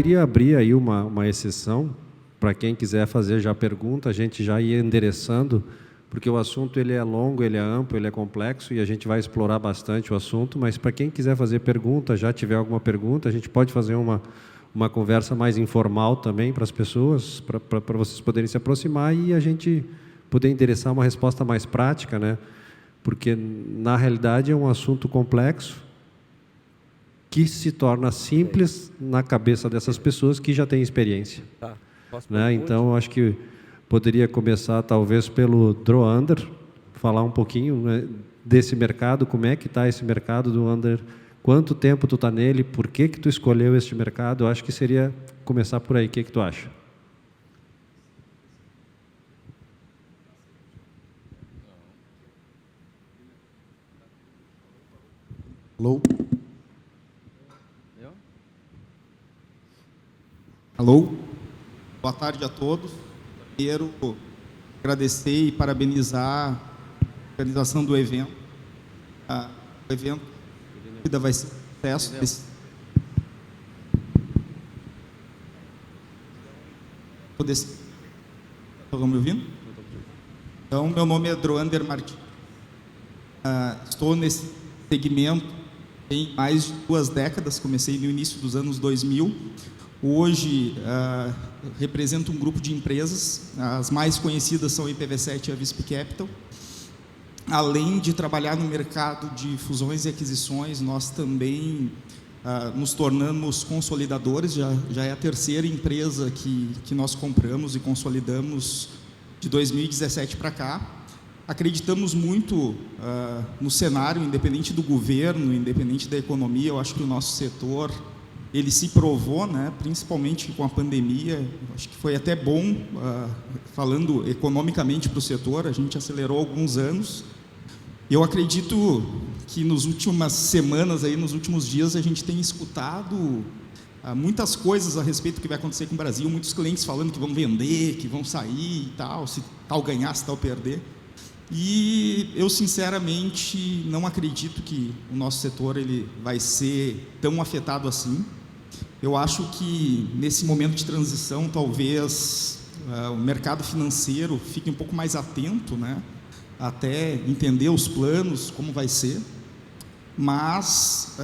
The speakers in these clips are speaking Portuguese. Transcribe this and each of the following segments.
queria abrir aí uma exceção para quem quiser fazer já pergunta, a gente já ia endereçando, porque o assunto ele é longo, ele é amplo, ele é complexo e a gente vai explorar bastante o assunto, mas para quem quiser fazer pergunta, já tiver alguma pergunta, a gente pode fazer uma conversa mais informal também para as pessoas, para vocês poderem se aproximar e a gente poder endereçar uma resposta mais prática, né? Porque, na realidade, é um assunto complexo que se torna simples na cabeça dessas pessoas que já têm experiência. Tá. Né? Então, acho que poderia começar, talvez, pelo Droander, falar um pouquinho, né, desse mercado, como é que está esse mercado do Under, quanto tempo tu está nele, por que tu escolheu este mercado. Eu acho que seria começar por aí. O que tu acha? Alô? Alô? Boa tarde a todos. Primeiro, agradecer e parabenizar a organização do evento. O evento vai ser um sucesso. Estão me ouvindo? Então, meu nome é Droander Martins. Estou nesse segmento tem mais de 2 décadas, comecei no início dos anos 2000. Hoje, represento um grupo de empresas, as mais conhecidas são a IPv7 e a Visp Capital. Além de trabalhar no mercado de fusões e aquisições, nós também nos tornamos consolidadores, já é a 3ª empresa que nós compramos e consolidamos de 2017 para cá. Acreditamos muito no cenário, independente do governo, independente da economia. Eu acho que o nosso setor ele se provou, né, principalmente com a pandemia. Acho que foi até bom, falando economicamente para o setor, a gente acelerou alguns anos. Eu acredito que nas últimas semanas, aí, nos últimos dias, a gente tem escutado muitas coisas a respeito do que vai acontecer com o Brasil, muitos clientes falando que vão vender, que vão sair e tal, se tal ganhar, se tal perder. E eu, sinceramente, não acredito que o nosso setor ele vai ser tão afetado assim. Eu acho que, nesse momento de transição, talvez o mercado financeiro fique um pouco mais atento, né, até entender os planos, como vai ser. Mas,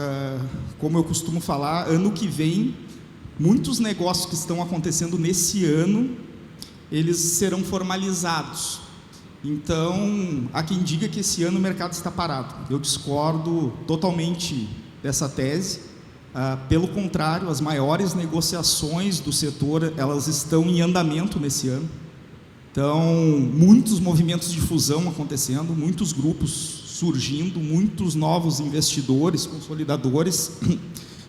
como eu costumo falar, ano que vem, muitos negócios que estão acontecendo nesse ano, eles serão formalizados. Então, há quem diga que esse ano o mercado está parado. Eu discordo totalmente dessa tese. Pelo contrário, as maiores negociações do setor, elas estão em andamento nesse ano. Então, muitos movimentos de fusão acontecendo, muitos grupos surgindo, muitos novos investidores, consolidadores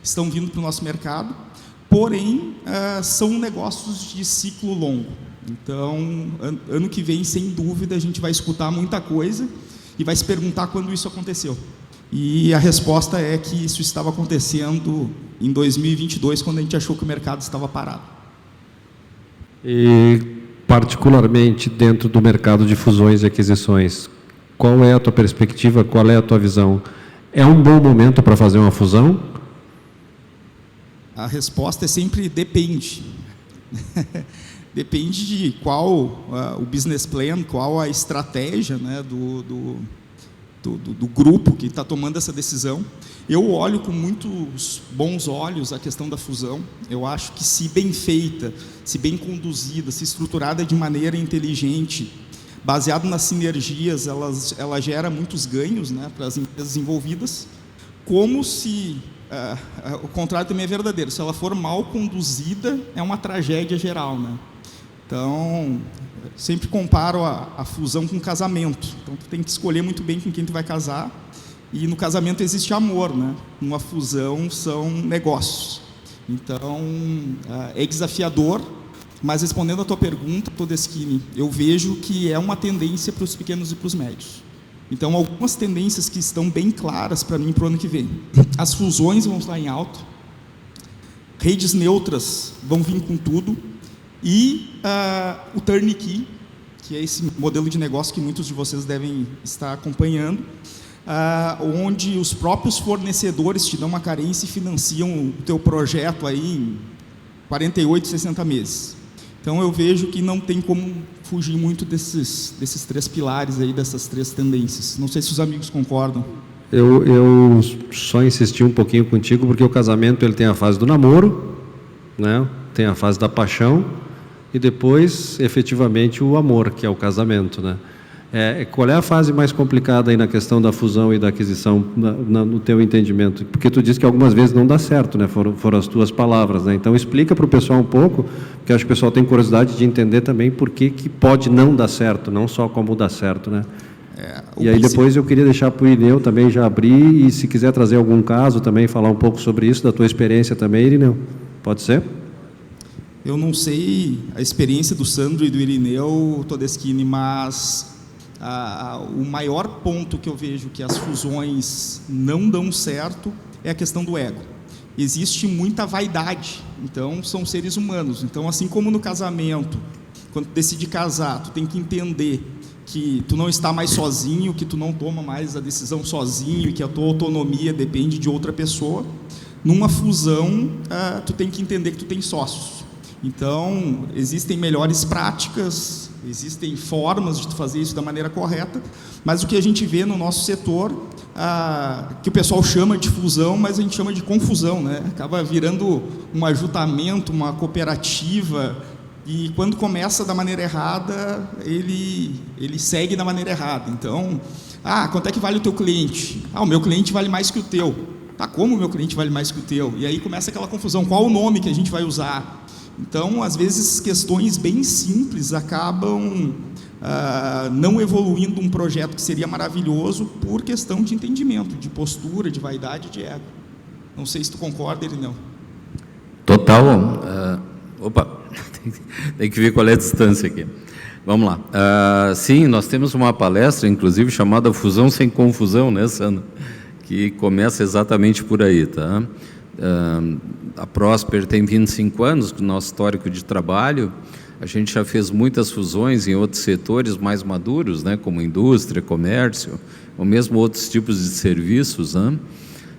estão vindo para o nosso mercado. Porém, são negócios de ciclo longo. Então, ano que vem, sem dúvida, a gente vai escutar muita coisa e vai se perguntar quando isso aconteceu. E a resposta é que isso estava acontecendo em 2022, quando a gente achou que o mercado estava parado. E, particularmente, dentro do mercado de fusões e aquisições, qual é a tua perspectiva, qual é a tua visão? É um bom momento para fazer uma fusão? A resposta é sempre depende. Depende de qual o business plan, qual a estratégia, né, do grupo que está tomando essa decisão. Eu olho com muitos bons olhos a questão da fusão. Eu acho que, se bem feita, se bem conduzida, se estruturada de maneira inteligente, baseado nas sinergias, ela gera muitos ganhos, né, para as empresas envolvidas, como se... o contrário também é verdadeiro. Se ela for mal conduzida, é uma tragédia geral, né? Então, sempre comparo a fusão com casamento. Então, tu tem que escolher muito bem com quem tu vai casar. E no casamento existe amor, né? Numa fusão são negócios. Então, é desafiador. Mas, respondendo a tua pergunta, Todeschini, eu vejo que é uma tendência para os pequenos e para os médios. Então, algumas tendências que estão bem claras para mim para o ano que vem. As fusões vão estar em alta. Redes neutras vão vir com tudo. E o turnkey, que é esse modelo de negócio que muitos de vocês devem estar acompanhando, onde os próprios fornecedores te dão uma carência e financiam o teu projeto aí em 48, 60 meses. Então eu vejo que não tem como fugir muito desses 3 pilares aí, dessas 3 tendências. Não sei se os amigos concordam. Eu só insisti um pouquinho contigo, porque o casamento ele tem a fase do namoro, né? Tem a fase da paixão e depois, efetivamente, o amor, que é o casamento, né? Qual é a fase mais complicada aí na questão da fusão e da aquisição, no teu entendimento? Porque tu disse que algumas vezes não dá certo, né? Foram as tuas palavras, né? Então explica para o pessoal um pouco, porque acho que o pessoal tem curiosidade de entender também por que pode não dar certo, não só como dá certo, né? E aí depois eu queria deixar para o Irineu também já abrir, e se quiser trazer algum caso também, falar um pouco sobre isso, da tua experiência também, Irineu. Pode ser? Eu não sei a experiência do Sandro e do Irineu Todeschini, mas o maior ponto que eu vejo que as fusões não dão certo é a questão do ego. Existe muita vaidade, então são seres humanos. Então, assim como no casamento, quando tu decide casar, tu tem que entender que tu não está mais sozinho, que tu não toma mais a decisão sozinho, que a tua autonomia depende de outra pessoa. Numa fusão, tu tem que entender que tu tem sócios. Então, existem melhores práticas, existem formas de tu fazer isso da maneira correta, mas o que a gente vê no nosso setor, que o pessoal chama de fusão, mas a gente chama de confusão, né? Acaba virando um ajuntamento, uma cooperativa, e quando começa da maneira errada, ele segue da maneira errada. Então, quanto é que vale o teu cliente? O meu cliente vale mais que o teu. Como o meu cliente vale mais que o teu? E aí começa aquela confusão, qual o nome que a gente vai usar? Então, às vezes, questões bem simples acabam não evoluindo um projeto que seria maravilhoso por questão de entendimento, de postura, de vaidade, de ego. Não sei se tu concorda, ele não. Total. Tem que ver qual é a distância aqui. Vamos lá. Sim, nós temos uma palestra, inclusive, chamada Fusão Sem Confusão, né, Sandra? Que começa exatamente por aí, tá? A Prosper tem 25 anos, com o nosso histórico de trabalho. A gente já fez muitas fusões em outros setores mais maduros, né, como indústria, comércio, ou mesmo outros tipos de serviços, né?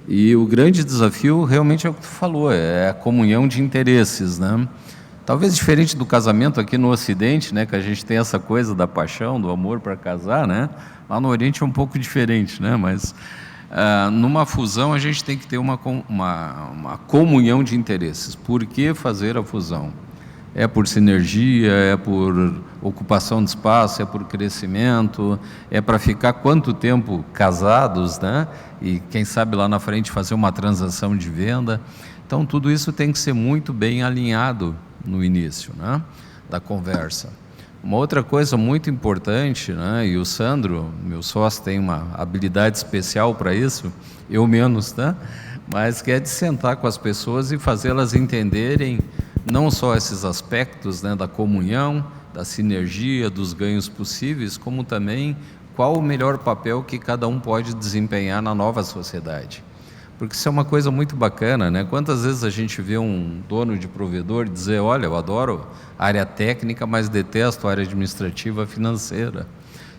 E o grande desafio realmente é o que tu falou, é a comunhão de interesses, né? Talvez diferente do casamento aqui no Ocidente, né, que a gente tem essa coisa da paixão, do amor para casar, né? Lá no Oriente é um pouco diferente, né? Mas numa fusão a gente tem que ter uma comunhão de interesses. Por que fazer a fusão? É por sinergia, é por ocupação de espaço, é por crescimento, é para ficar quanto tempo casados, né? E quem sabe lá na frente fazer uma transação de venda. Então tudo isso tem que ser muito bem alinhado no início, né, da conversa. Uma outra coisa muito importante, né, e o Sandro, meu sócio, tem uma habilidade especial para isso, eu menos, né, mas que é de sentar com as pessoas e fazê-las entenderem não só esses aspectos, né, da comunhão, da sinergia, dos ganhos possíveis, como também qual o melhor papel que cada um pode desempenhar na nova sociedade. Porque isso é uma coisa muito bacana, né? Quantas vezes a gente vê um dono de provedor dizer, olha, eu adoro a área técnica, mas detesto a área administrativa financeira.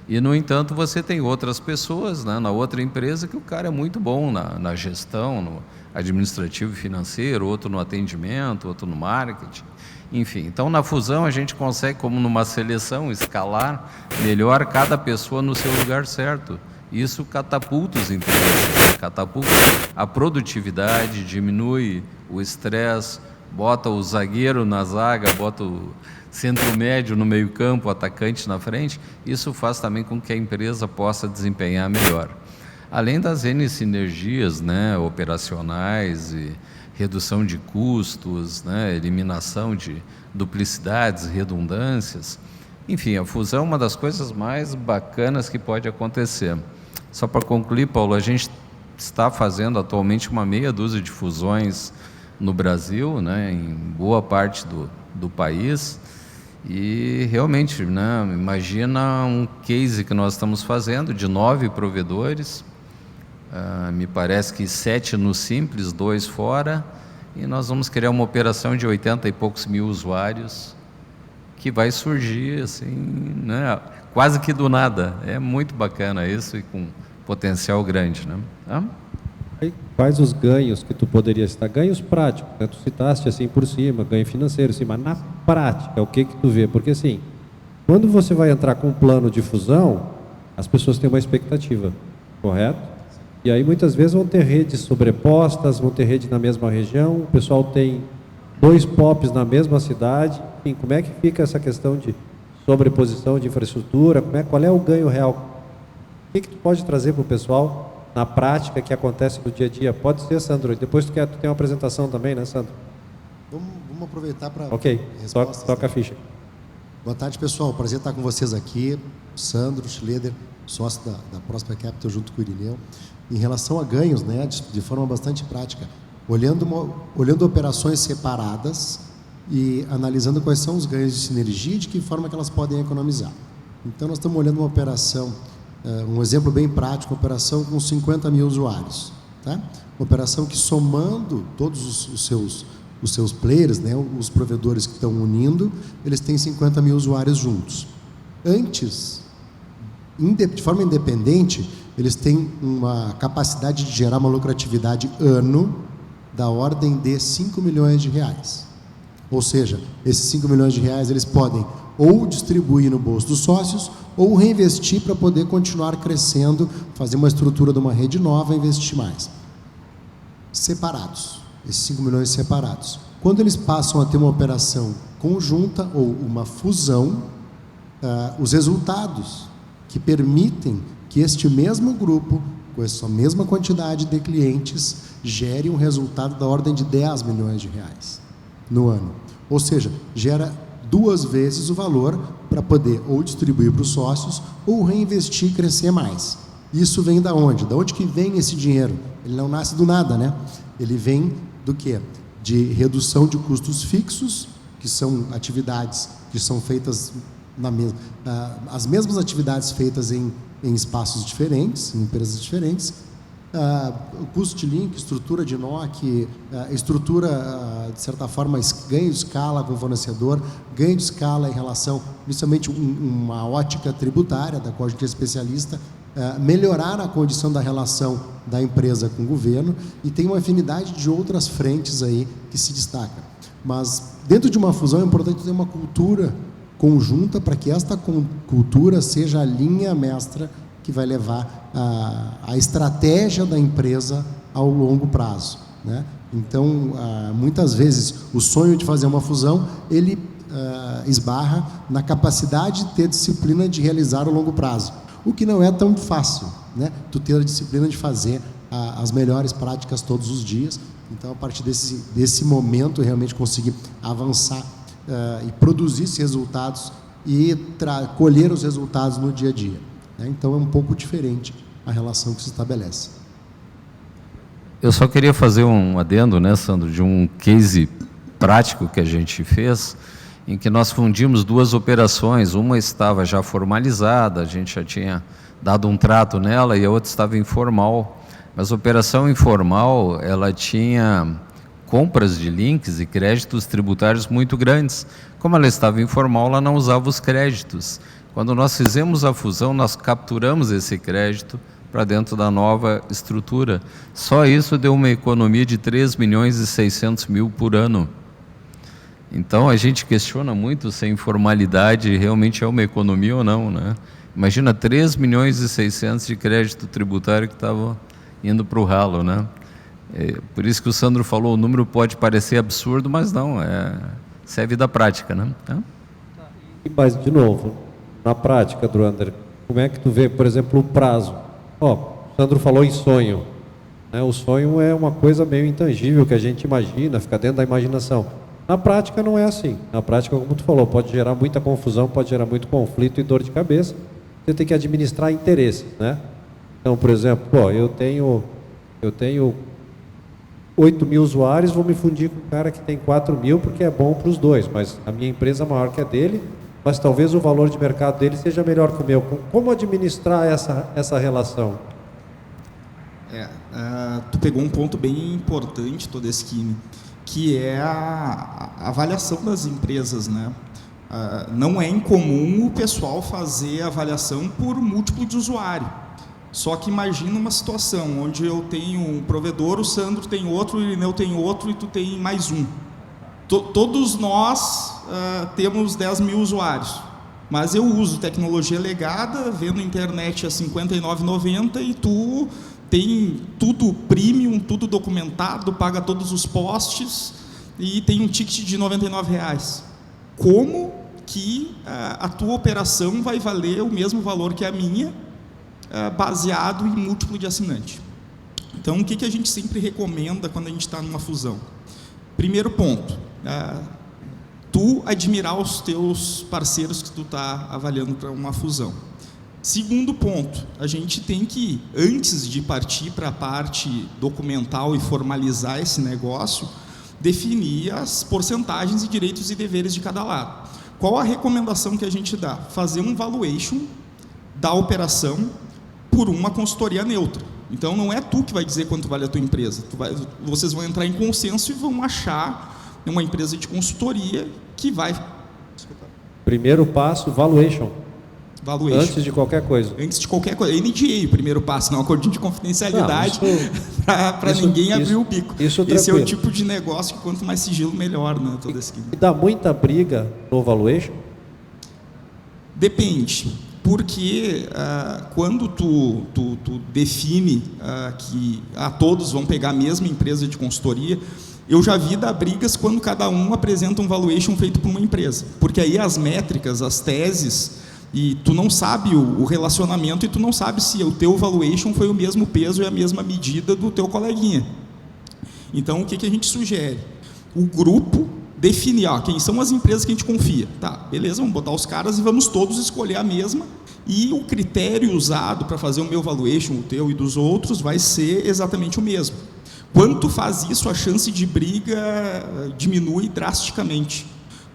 E, no entanto, você tem outras pessoas, né, na outra empresa que o cara é muito bom na gestão, no administrativo e financeiro, outro no atendimento, outro no marketing. Enfim, então na fusão a gente consegue, como numa seleção, escalar melhor cada pessoa no seu lugar certo. Isso catapulta os interesses, catapulta a produtividade, diminui o estresse, bota o zagueiro na zaga, bota o centro médio no meio campo, o atacante na frente. Isso faz também com que a empresa possa desempenhar melhor. Além das N sinergias, né, operacionais e redução de custos, né, eliminação de duplicidades, redundâncias. Enfim, a fusão é uma das coisas mais bacanas que pode acontecer. Só para concluir, Paulo, a gente está fazendo atualmente uma meia dúzia de fusões no Brasil, né, em boa parte do país, e realmente, né, imagina um case que nós estamos fazendo de 9 provedores, me parece que 7 no Simples, 2 fora, e nós vamos criar uma operação de 80 e poucos mil usuários, que vai surgir assim, né, quase que do nada. É muito bacana isso e com potencial grande, né? Aí, quais os ganhos que tu poderia citar? Ganhos práticos, né? Tu citaste assim por cima, ganho financeiro, sim, mas na prática, o que que tu vê? Porque assim, quando você vai entrar com um plano de fusão, as pessoas têm uma expectativa, correto? E aí muitas vezes vão ter redes sobrepostas, vão ter rede na mesma região, o pessoal tem 2 POPs na mesma cidade, enfim, como é que fica essa questão de sobreposição de infraestrutura, qual é o ganho real? O que tu pode trazer para o pessoal na prática que acontece no dia a dia? Pode ser, Sandro. Depois tu tem uma apresentação também, né, Sandro? Vamos aproveitar para respostas. Toca a ficha. Boa tarde, pessoal. Prazer estar com vocês aqui. Sandro Schleder, sócio da Prosper Capital, junto com o Irineu. Em relação a ganhos, né, de forma bastante prática, olhando operações separadas e analisando quais são os ganhos de sinergia e de que forma que elas podem economizar. Então, nós estamos olhando uma operação, um exemplo bem prático, uma operação com 50 mil usuários. Tá? Uma operação que, somando todos os seus players, né, os provedores que estão unindo, eles têm 50 mil usuários juntos. Antes, de forma independente, eles têm uma capacidade de gerar uma lucratividade ano da ordem de 5 milhões de reais. Ou seja, esses 5 milhões de reais eles podem ou distribuir no bolso dos sócios ou reinvestir para poder continuar crescendo, fazer uma estrutura de uma rede nova e investir mais. Separados, esses 5 milhões separados. Quando eles passam a ter uma operação conjunta ou uma fusão, os resultados que permitem que este mesmo grupo, com essa mesma quantidade de clientes, gere um resultado da ordem de 10 milhões de reais no ano. Ou seja, gera 2 vezes o valor para poder ou distribuir para os sócios ou reinvestir e crescer mais. Isso vem da onde? Da onde que vem esse dinheiro? Ele não nasce do nada, né? Ele vem do quê? De redução de custos fixos, que são atividades que são feitas as mesmas atividades feitas em espaços diferentes, em empresas diferentes, o custo de link, estrutura de NOC, estrutura, de certa forma, ganho de escala com o fornecedor, ganho de escala em relação, principalmente uma ótica tributária, da qual a gente é especialista, melhorar a condição da relação da empresa com o governo, e tem uma afinidade de outras frentes aí que se destaca. Mas, dentro de uma fusão, é importante ter uma cultura conjunta para que esta cultura seja a linha mestra que vai levar a estratégia da empresa ao longo prazo, né? Então, muitas vezes, o sonho de fazer uma fusão, ele esbarra na capacidade de ter disciplina de realizar a longo prazo, o que não é tão fácil, né? Tu ter a disciplina de fazer as melhores práticas todos os dias. Então, a partir desse momento, realmente conseguir avançar e produzir esses resultados e colher os resultados no dia a dia, né? Então, é um pouco diferente a relação que se estabelece. Eu só queria fazer um adendo, né, Sandro, de um case prático que a gente fez, em que nós fundimos 2 operações. Uma estava já formalizada, a gente já tinha dado um trato nela, e a outra estava informal. Mas a operação informal, ela tinha compras de links e créditos tributários muito grandes. Como ela estava informal, ela não usava os créditos. Quando nós fizemos a fusão, nós capturamos esse crédito para dentro da nova estrutura. Só isso deu uma economia de 3 milhões e 600 mil por ano. Então, a gente questiona muito se a informalidade realmente é uma economia ou não, né? Imagina 3 milhões e 600 de crédito tributário que estava indo para o ralo, né? Por isso que o Sandro falou, o número pode parecer absurdo, mas não, isso é vida prática, né? Mas, de novo, na prática, Druander, como é que tu vê, por exemplo, o prazo? O Sandro falou em sonho, né? O sonho é uma coisa meio intangível que a gente imagina, fica dentro da imaginação. Na prática não é assim. Na prática, como tu falou, pode gerar muita confusão, pode gerar muito conflito e dor de cabeça. Você tem que administrar interesses, né? Então, por exemplo, eu tenho 8 mil usuários, vou me fundir com um cara que tem 4 mil, porque é bom para os dois, mas a minha empresa é maior que a dele, mas talvez o valor de mercado dele seja melhor que o meu. Como administrar essa relação? Tu pegou um ponto bem importante, Todeschini, que é a avaliação das empresas, né? Não é incomum o pessoal fazer avaliação por múltiplo de usuário. Só que imagina uma situação onde eu tenho um provedor, o Sandro tem outro, o Irineu tem outro e tu tem mais um. Todos nós temos 10 mil usuários, mas eu uso tecnologia legada, vendo internet a R$ 59,90 e tu tem tudo premium, tudo documentado, paga todos os posts e tem um ticket de R$ 99,00. Como que a tua operação vai valer o mesmo valor que a minha, baseado em múltiplo de assinante? Então, o que a gente sempre recomenda quando a gente está numa fusão? Primeiro ponto, tu admirar os teus parceiros que tu está avaliando para uma fusão. Segundo ponto, a gente tem que, antes de partir para a parte documental e formalizar esse negócio, definir as porcentagens e direitos e deveres de cada lado. Qual a recomendação que a gente dá? Fazer um valuation da operação por uma consultoria neutra. Então, não é tu que vai dizer quanto vale a tua empresa. Vocês vão entrar em consenso e vão achar uma empresa de consultoria que vai... Primeiro passo, valuation. Antes de qualquer coisa. Antes de qualquer coisa. NDA, o primeiro passo, não acordinho de confidencialidade, para ninguém abrir o bico. Esse é o tipo de negócio que quanto mais sigilo, melhor, né? E dá muita briga no valuation? Depende. Porque quando tu define que todos vão pegar a mesma empresa de consultoria, eu já vi dar brigas quando cada um apresenta um valuation feito por uma empresa. Porque aí as métricas, as teses, e tu não sabe o relacionamento e tu não sabe se o teu valuation foi o mesmo peso e a mesma medida do teu coleguinha. Então, o que a gente sugere? O grupo definir quem são as empresas que a gente confia. Tá, beleza, vamos botar os caras e vamos todos escolher a mesma. E o critério usado para fazer o meu valuation, o teu e dos outros, vai ser exatamente o mesmo. Quando tu faz isso, a chance de briga diminui drasticamente.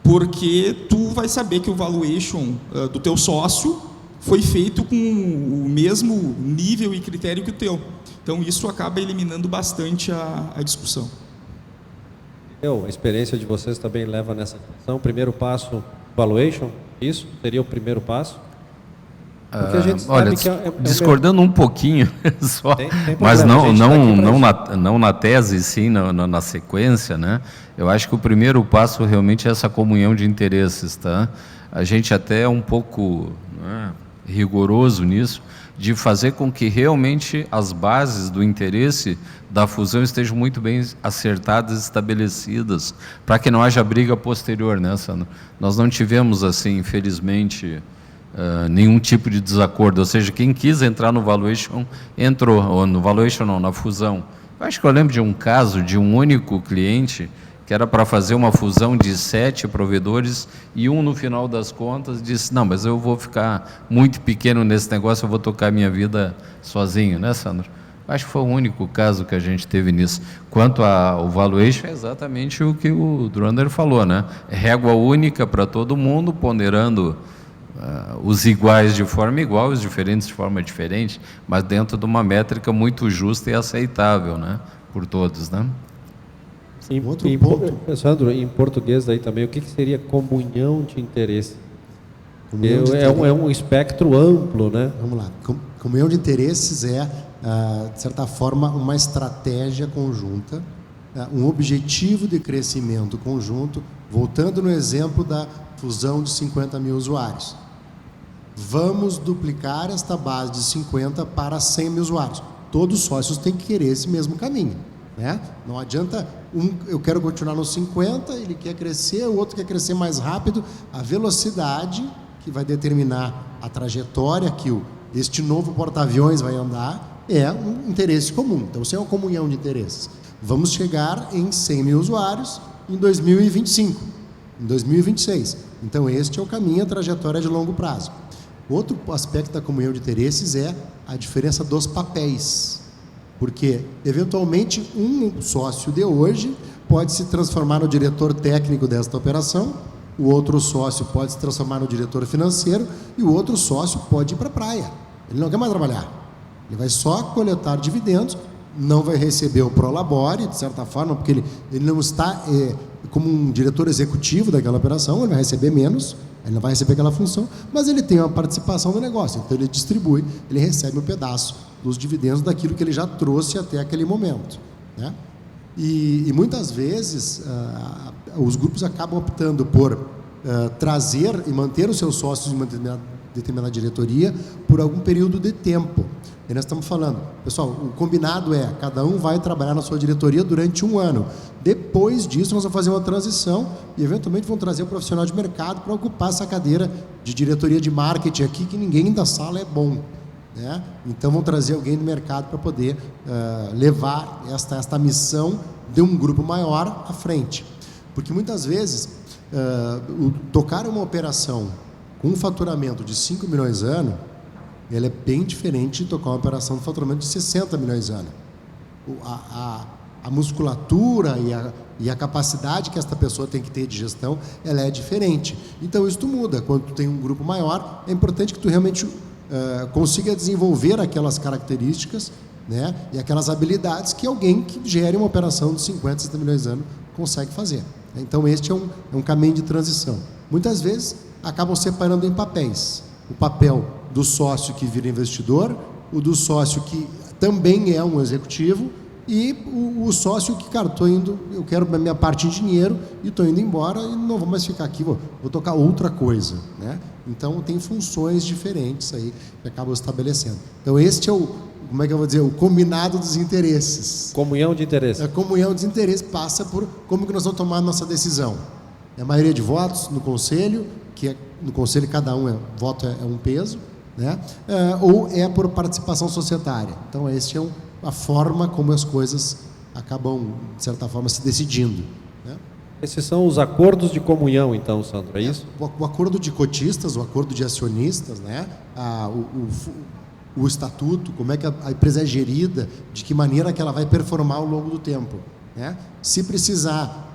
Porque tu vai saber que o valuation do teu sócio foi feito com o mesmo nível e critério que o teu. Então, isso acaba eliminando bastante a discussão. A experiência de vocês também leva nessa direção. Primeiro passo, valuation? Isso seria o primeiro passo? Porque a gente sabe que discordando um pouquinho só, tem mas não na tese, sim, na sequência, né? Eu acho que o primeiro passo realmente é essa comunhão de interesses, tá? A gente até é um pouco rigoroso nisso, de fazer com que realmente as bases do interesse da fusão estejam muito bem acertadas e estabelecidas, para que não haja briga posterior, né, Sandro? Nós não tivemos, assim, infelizmente, nenhum tipo de desacordo, ou seja, quem quis entrar no valuation, entrou, ou no valuation não, na fusão. Eu acho que eu lembro de um caso de um único cliente, que era para fazer uma fusão de 7 provedores, e um, no final das contas, disse, não, mas eu vou ficar muito pequeno nesse negócio, eu vou tocar minha vida sozinho, né, Sandro? Acho que foi o único caso que a gente teve nisso. Quanto ao valuation, é exatamente o que o Drunder falou, né? Régua única para todo mundo, ponderando os iguais de forma igual, os diferentes de forma diferente, mas dentro de uma métrica muito justa e aceitável, né, por todos, né? Sandro, em português daí também, o que seria comunhão de interesse? É um espectro amplo, né? Vamos lá. Comunhão de interesses é, de certa forma, uma estratégia conjunta, um objetivo de crescimento conjunto, voltando no exemplo da fusão de 50 mil usuários. Vamos duplicar esta base de 50 para 100 mil usuários. Todos os sócios têm que querer esse mesmo caminho, né? Não adianta eu quero continuar nos 50, ele quer crescer, o outro quer crescer mais rápido. A velocidade que vai determinar a trajetória que este novo porta-aviões vai andar é um interesse comum. Então, isso é uma comunhão de interesses. Vamos chegar em 100 mil usuários em 2025, em 2026. Então, este é o caminho, a trajetória de longo prazo. Outro aspecto da comunhão de interesses é a diferença dos papéis. Porque, eventualmente, um sócio de hoje pode se transformar no diretor técnico desta operação, o outro sócio pode se transformar no diretor financeiro e o outro sócio pode ir para a praia. Ele não quer mais trabalhar. Ele vai só coletar dividendos, não vai receber o prolabore, de certa forma, porque ele não está como um diretor executivo daquela operação, ele vai receber menos, ele não vai receber aquela função, mas ele tem uma participação no negócio, então ele distribui, ele recebe um pedaço dos dividendos daquilo que ele já trouxe até aquele momento, né? E muitas vezes os grupos acabam optando por trazer e manter os seus sócios em uma determinada diretoria por algum período de tempo. E nós estamos falando, pessoal, o combinado é, cada um vai trabalhar na sua diretoria durante 1 ano. Depois disso, nós vamos fazer uma transição e, eventualmente, vamos trazer um profissional de mercado para ocupar essa cadeira de diretoria de marketing aqui, que ninguém da sala é bom, né? Então, vamos trazer alguém do mercado para poder levar esta missão de um grupo maior à frente. Porque, muitas vezes, tocar uma operação com um faturamento de 5 milhões ano, ela é bem diferente de tocar uma operação de faturamento de 60 milhões ano. A musculatura e a capacidade que esta pessoa tem que ter de gestão, ela é diferente. Então, isso muda. Quando tu tem um grupo maior, é importante que tu realmente consiga desenvolver aquelas características, né, e aquelas habilidades que alguém que gere uma operação de 50, 60 milhões de anos consegue fazer. Então, este é um caminho de transição. Muitas vezes, acabam separando em papéis. O papel do sócio que vira investidor, o do sócio que também é um executivo e o sócio que, cara, eu quero a minha parte em dinheiro e estou indo embora e não vou mais ficar aqui, vou tocar outra coisa, né? Então, tem funções diferentes aí que acabam estabelecendo. Então, este é como é que eu vou dizer, o combinado dos interesses. Comunhão de interesses. A comunhão dos interesses passa por como que nós vamos tomar a nossa decisão. É a maioria de votos no conselho, no conselho cada voto é um peso, né? Ou é por participação societária. Então, essa é a forma como as coisas acabam, de certa forma, se decidindo, né? Esses são os acordos de comunhão, então, Sandro, é isso? O acordo de cotistas, o acordo de acionistas, né? O estatuto, como é que a empresa é gerida, de que maneira que ela vai performar ao longo do tempo, né? Se precisar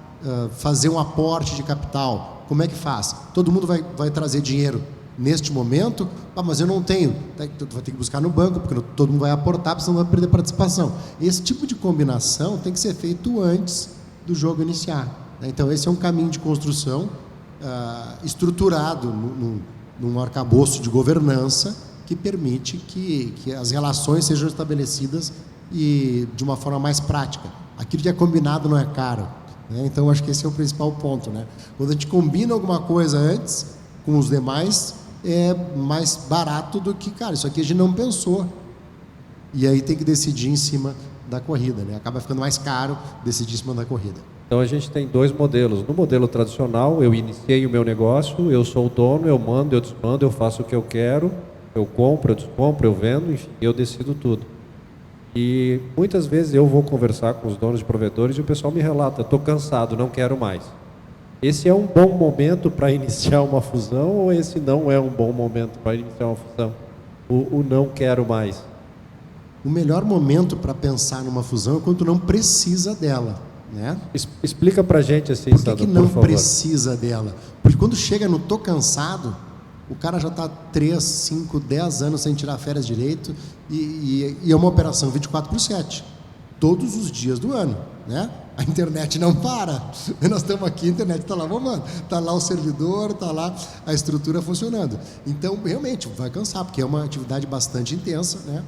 fazer um aporte de capital, como é que faz? Todo mundo vai trazer dinheiro neste momento, mas eu não tenho, tu vai ter que buscar no banco, porque todo mundo vai aportar, porque senão vai perder participação. Esse tipo de combinação tem que ser feito antes do jogo iniciar, né? Então, esse é um caminho de construção estruturado num arcabouço de governança que permite que as relações sejam estabelecidas e de uma forma mais prática. Aquilo que é combinado não é caro, né? Então, acho que esse é o principal ponto, né? Quando a gente combina alguma coisa antes com os demais, é mais barato do que, cara, isso aqui a gente não pensou. E aí tem que decidir em cima da corrida, né? Acaba ficando mais caro decidir em cima da corrida. Então, a gente tem 2 modelos. No modelo tradicional, eu iniciei o meu negócio, eu sou o dono, eu mando, eu desmando, eu faço o que eu quero, eu compro, eu descompro, eu vendo, enfim, eu decido tudo. E muitas vezes eu vou conversar com os donos de provedores e o pessoal me relata, estou cansado, não quero mais. Esse é um bom momento para iniciar uma fusão ou esse não é um bom momento para iniciar uma fusão? O não quero mais. O melhor momento para pensar numa fusão é quando tu não precisa dela, né? Explica para a gente assim, Por que não precisa dela? Porque quando chega no tô cansado, o cara já está 3, 5, 10 anos sem tirar férias direito e é uma operação 24/7, todos os dias do ano, né? A internet não para. Nós estamos aqui, a internet está lá rolando, está lá o servidor, está lá a estrutura funcionando. Então, realmente, vai cansar, porque é uma atividade bastante intensa, né?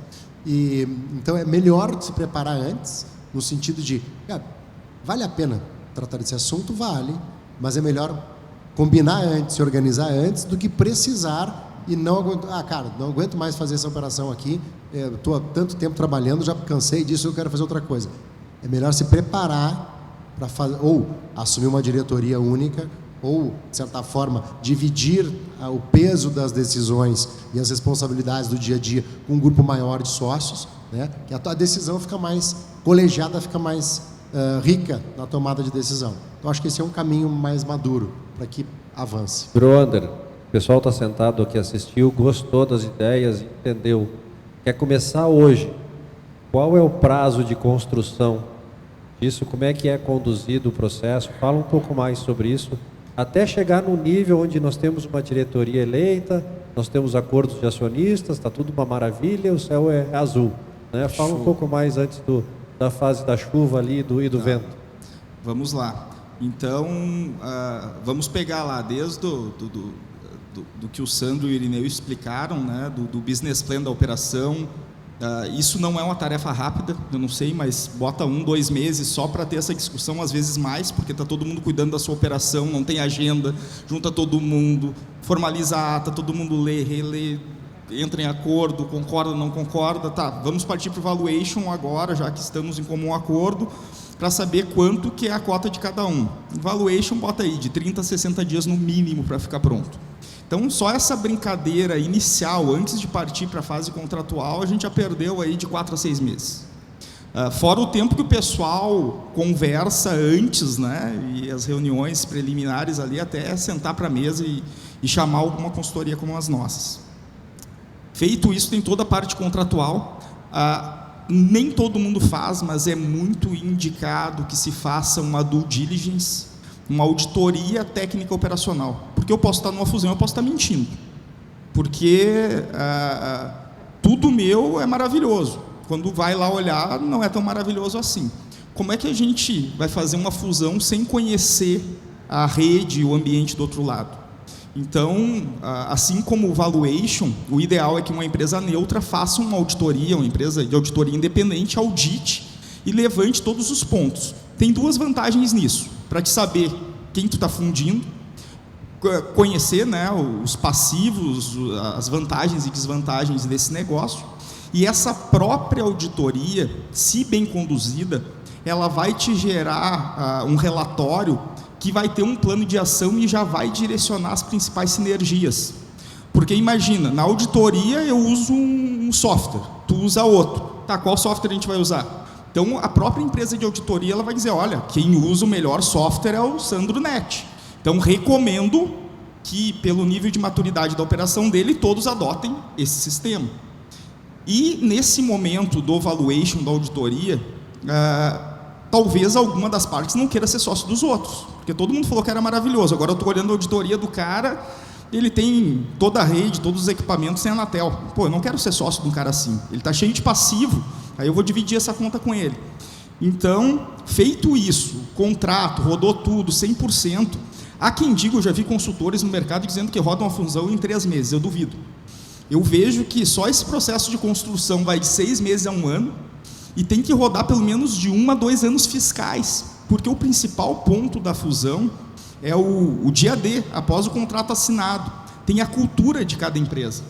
Então, é melhor se preparar antes, no sentido de, cara, vale a pena tratar desse assunto? Vale, mas é melhor combinar antes, se organizar antes, do que precisar e não aguentar. Cara, não aguento mais fazer essa operação aqui, estou há tanto tempo trabalhando, já cansei disso, eu quero fazer outra coisa. É melhor se preparar para fazer, ou assumir uma diretoria única, ou, de certa forma, dividir o peso das decisões e as responsabilidades do dia a dia com um grupo maior de sócios, né? Que a decisão fica mais colegiada, fica mais rica na tomada de decisão. Então, acho que esse é um caminho mais maduro para que avance. Broander, o pessoal está sentado aqui, assistiu, gostou das ideias, entendeu. Quer começar hoje. Qual é o prazo de construção disso? Como é que é conduzido o processo? Fala um pouco mais sobre isso, até chegar no nível onde nós temos uma diretoria eleita, nós temos acordos de acionistas, está tudo uma maravilha, o céu é azul, né? Fala um pouco mais antes da fase da chuva ali e do vento. Vamos lá. Então, vamos pegar lá, desde do que o Sandro e o Irineu explicaram, né, do business plan da operação. Isso não é uma tarefa rápida, eu não sei, mas bota 1-2 meses só para ter essa discussão, às vezes mais, porque está todo mundo cuidando da sua operação, não tem agenda, junta todo mundo, formaliza a ata, todo mundo lê, relê, entra em acordo, concorda, não concorda, tá, vamos partir para o valuation agora, já que estamos em comum acordo, para saber quanto que é a cota de cada um. Valuation bota aí de 30 a 60 dias no mínimo para ficar pronto. Então, só essa brincadeira inicial, antes de partir para a fase contratual, a gente já perdeu aí de 4 a 6 meses. Fora o tempo que o pessoal conversa antes, né, e as reuniões preliminares ali, até sentar para a mesa e chamar alguma consultoria como as nossas. Feito isso, tem toda a parte contratual. Nem todo mundo faz, mas é muito indicado que se faça uma due diligence, uma auditoria técnica operacional. Porque eu posso estar numa fusão, eu posso estar mentindo. Porque tudo meu é maravilhoso. Quando vai lá olhar, não é tão maravilhoso assim. Como é que a gente vai fazer uma fusão sem conhecer a rede, o ambiente do outro lado? Então, assim como o valuation, o ideal é que uma empresa neutra faça uma auditoria, uma empresa de auditoria independente, audite e levante todos os pontos. Tem 2 vantagens nisso, para te saber quem tu está fundindo, conhecer, né, os passivos, as vantagens e desvantagens desse negócio, e essa própria auditoria, se bem conduzida, ela vai te gerar um relatório que vai ter um plano de ação e já vai direcionar as principais sinergias. Porque imagina, na auditoria eu uso um software, tu usa outro. Tá, qual software a gente vai usar? Então, a própria empresa de auditoria ela vai dizer, olha, quem usa o melhor software é o SandroNet. Então, recomendo que, pelo nível de maturidade da operação dele, todos adotem esse sistema. E, nesse momento do valuation, da auditoria, talvez alguma das partes não queira ser sócio dos outros, porque todo mundo falou que era maravilhoso. Agora eu estou olhando a auditoria do cara, ele tem toda a rede, todos os equipamentos sem Anatel. Pô, eu não quero ser sócio de um cara assim. Ele está cheio de passivo, aí eu vou dividir essa conta com ele. Então, feito isso, contrato, rodou tudo, 100%. Há quem diga, eu já vi consultores no mercado dizendo que rodam uma fusão em 3 meses, eu duvido. Eu vejo que só esse processo de construção vai de 6 meses a 1 ano, e tem que rodar pelo menos de 1 a 2 anos fiscais, porque o principal ponto da fusão é o dia D, após o contrato assinado. Tem a cultura de cada empresa.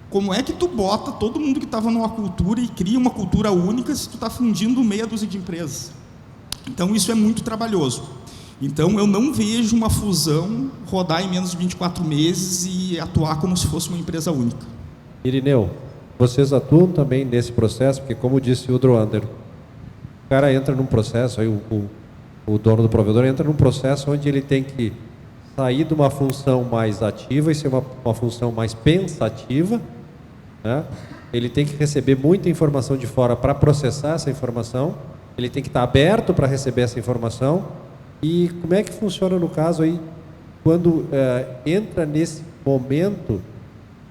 Como é que tu bota todo mundo que estava numa cultura e cria uma cultura única se tu está fundindo meia dúzia de empresas? Então, isso é muito trabalhoso. Então, eu não vejo uma fusão rodar em menos de 24 meses e atuar como se fosse uma empresa única. Irineu, vocês atuam também nesse processo, porque como disse o Droander, o cara entra num processo, aí o dono do provedor entra num processo onde ele tem que sair de uma função mais ativa e ser uma função mais pensativa, né? Ele tem que receber muita informação de fora para processar essa informação, ele tem que estar aberto para receber essa informação. E como é que funciona no caso aí, quando entra nesse momento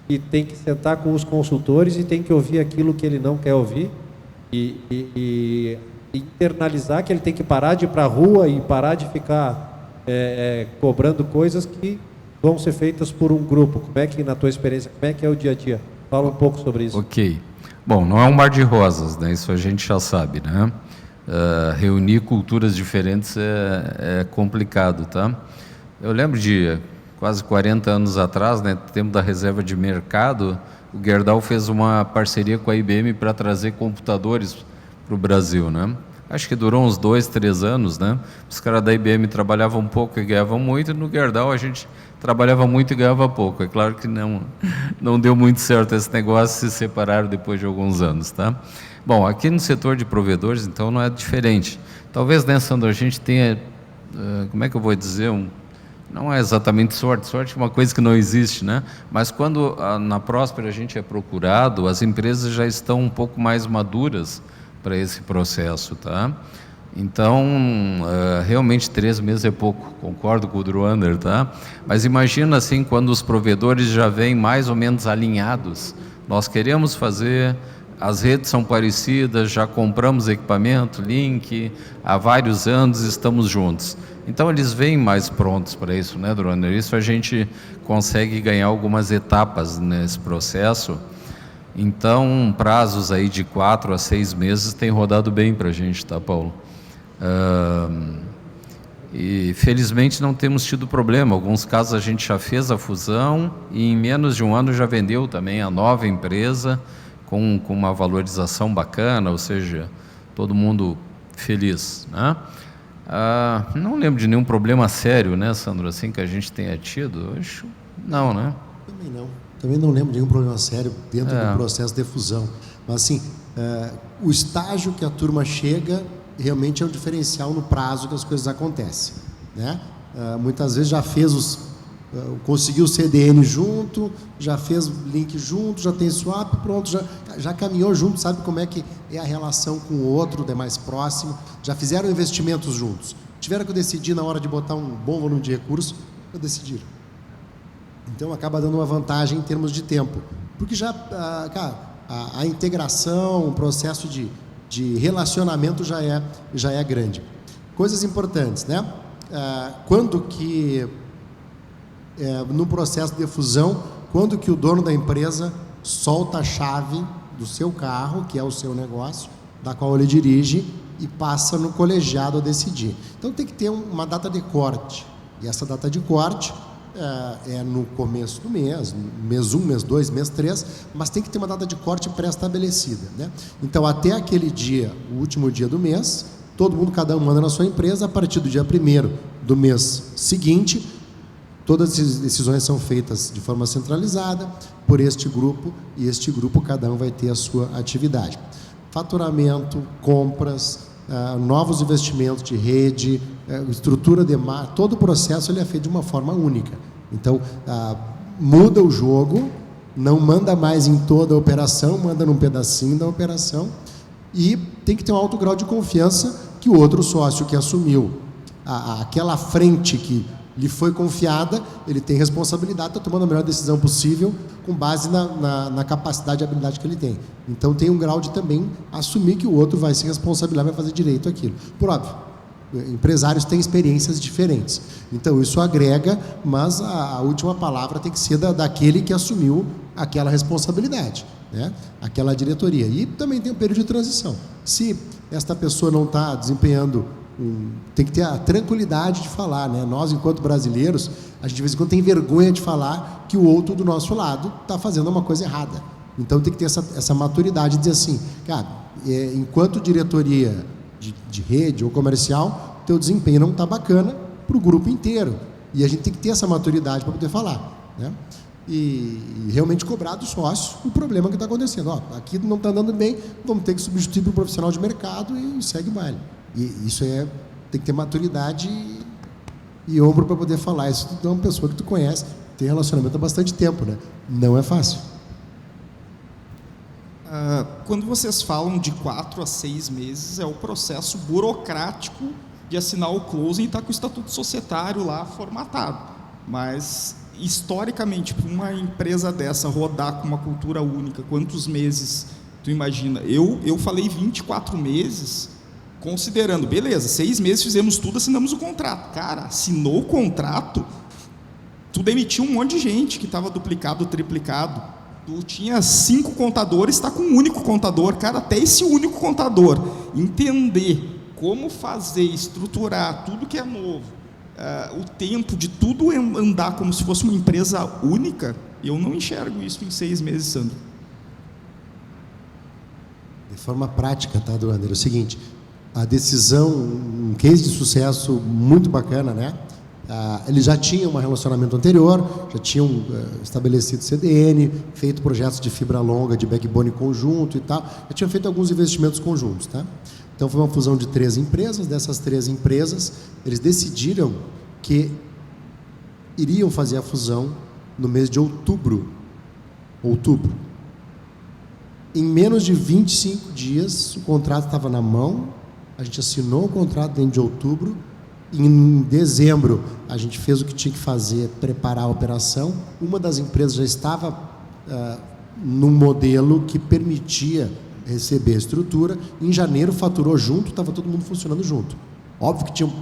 e tem que sentar com os consultores e tem que ouvir aquilo que ele não quer ouvir e internalizar que ele tem que parar de ir para a rua e parar de ficar cobrando coisas que vão ser feitas por um grupo? Como é que, na tua experiência, como é que é o dia a dia? Fala um pouco sobre isso. Ok. Bom, não é um mar de rosas, né? Isso a gente já sabe, né? Reunir culturas diferentes é complicado, tá? Eu lembro de quase 40 anos atrás, né, tempo da reserva de mercado, o Gerdau fez uma parceria com a IBM para trazer computadores para o Brasil, né? Acho que durou uns 2, 3 anos, né? Os caras da IBM trabalhavam um pouco e ganhavam muito, e no Gerdau a gente trabalhava muito e ganhava pouco. É claro que não deu muito certo esse negócio, se separaram depois de alguns anos, tá? Bom, aqui no setor de provedores, então, não é diferente. Talvez, né, Sandro, a gente tenha, como é que eu vou dizer, não é exatamente sorte é uma coisa que não existe, né? Mas quando na Próspera a gente é procurado, as empresas já estão um pouco mais maduras para esse processo, tá? Então, realmente 3 meses é pouco, concordo com o Droander, tá? Mas imagina assim, quando os provedores já vêm mais ou menos alinhados, nós queremos fazer, as redes são parecidas, já compramos equipamento, link, há vários anos estamos juntos. Então, eles vêm mais prontos para isso, né, Droner? Isso a gente consegue ganhar algumas etapas nesse processo. Então, prazos aí de 4 a 6 meses tem rodado bem para a gente, tá, Paulo? E felizmente não temos tido problema. Alguns casos a gente já fez a fusão e em menos de um ano já vendeu também a nova empresa com uma valorização bacana, ou seja, todo mundo feliz, né? Não lembro de nenhum problema sério, né, Sandro, assim que a gente tenha tido. Acho não, né? Também não. Também não lembro de nenhum problema sério dentro do processo de fusão. Mas assim, o estágio que a turma chega realmente é um diferencial no prazo que as coisas acontecem, né? Muitas vezes já fez conseguiu o CDN junto, já fez link junto, já tem swap, pronto, já caminhou junto, sabe como é que é a relação com o outro, é mais próximo, já fizeram investimentos juntos. Tiveram que decidir na hora de botar um bom volume de recursos, para decidir. Então acaba dando uma vantagem em termos de tempo, porque já, cara, a integração, o processo de relacionamento já é grande. Coisas importantes, né? Quando que no processo de fusão, quando que o dono da empresa solta a chave do seu carro, que é o seu negócio, da qual ele dirige, e passa no colegiado a decidir. Então tem que ter uma data de corte, e essa data de corte é no começo do mês 1, mês 2, mês 3, mas tem que ter uma data de corte pré-estabelecida, né? Então até aquele dia, o último dia do mês, todo mundo, cada um manda na sua empresa. A partir do dia 1º do mês seguinte, todas as decisões são feitas de forma centralizada por este grupo, e este grupo, cada um vai ter a sua atividade. Faturamento, compras, novos investimentos de rede, estrutura de marca, todo o processo ele é feito de uma forma única. Então, muda o jogo, não manda mais em toda a operação, manda num pedacinho da operação, e tem que ter um alto grau de confiança que o outro sócio que assumiu aquela frente que lhe foi confiada, ele tem responsabilidade, está tomando a melhor decisão possível com base na capacidade e habilidade que ele tem. Então tem um grau de também assumir que o outro vai se responsabilizar, vai fazer direito àquilo. Por óbvio, empresários têm experiências diferentes, então isso agrega, mas a última palavra tem que ser daquele que assumiu aquela responsabilidade, né? Aquela diretoria. E também tem um período de transição. Se esta pessoa não está desempenhando, tem que ter a tranquilidade de falar, né? Nós, enquanto brasileiros, a gente de vez em quando tem vergonha de falar que o outro do nosso lado está fazendo uma coisa errada. Então tem que ter essa maturidade de dizer assim, cara, enquanto diretoria de rede ou comercial, teu desempenho não está bacana para o grupo inteiro. E a gente tem que ter essa maturidade para poder falar, né? E realmente cobrar do sócio o problema que está acontecendo. Aqui não está andando bem, vamos ter que substituir para o profissional de mercado e segue o baile. E isso tem que ter maturidade e ombro para poder falar. Isso é uma pessoa que tu conhece, tem relacionamento há bastante tempo, né? Não é fácil. Quando vocês falam de 4 a 6 meses, é o processo burocrático de assinar o closing e estar com o estatuto societário lá formatado. Mas, historicamente, para uma empresa dessa rodar com uma cultura única, quantos meses tu imagina? Eu falei 24 meses... considerando, beleza, 6 meses fizemos tudo, assinamos o contrato. Cara, assinou o contrato, tu demitiu um monte de gente que estava duplicado, triplicado. Tu tinha 5 contadores, está com um único contador. Cara, até esse único contador entender como fazer, estruturar tudo que é novo, o tempo de tudo andar como se fosse uma empresa única, eu não enxergo isso em 6 meses, Sandro. De forma prática, tá, Droner? É o seguinte... A decisão, um case de sucesso muito bacana, né? Eles já tinham um relacionamento anterior, já tinham estabelecido CDN, feito projetos de fibra longa, de backbone conjunto e tal, já tinham feito alguns investimentos conjuntos, tá? Então foi uma fusão de 3 empresas. Dessas 3 empresas, eles decidiram que iriam fazer a fusão no mês de outubro. Em menos de 25 dias, o contrato estava na mão. A gente assinou o contrato dentro de outubro. Em dezembro, a gente fez o que tinha que fazer, preparar a operação. Uma das empresas já estava num modelo que permitia receber a estrutura. Em janeiro, faturou junto, estava todo mundo funcionando junto. Óbvio que tinha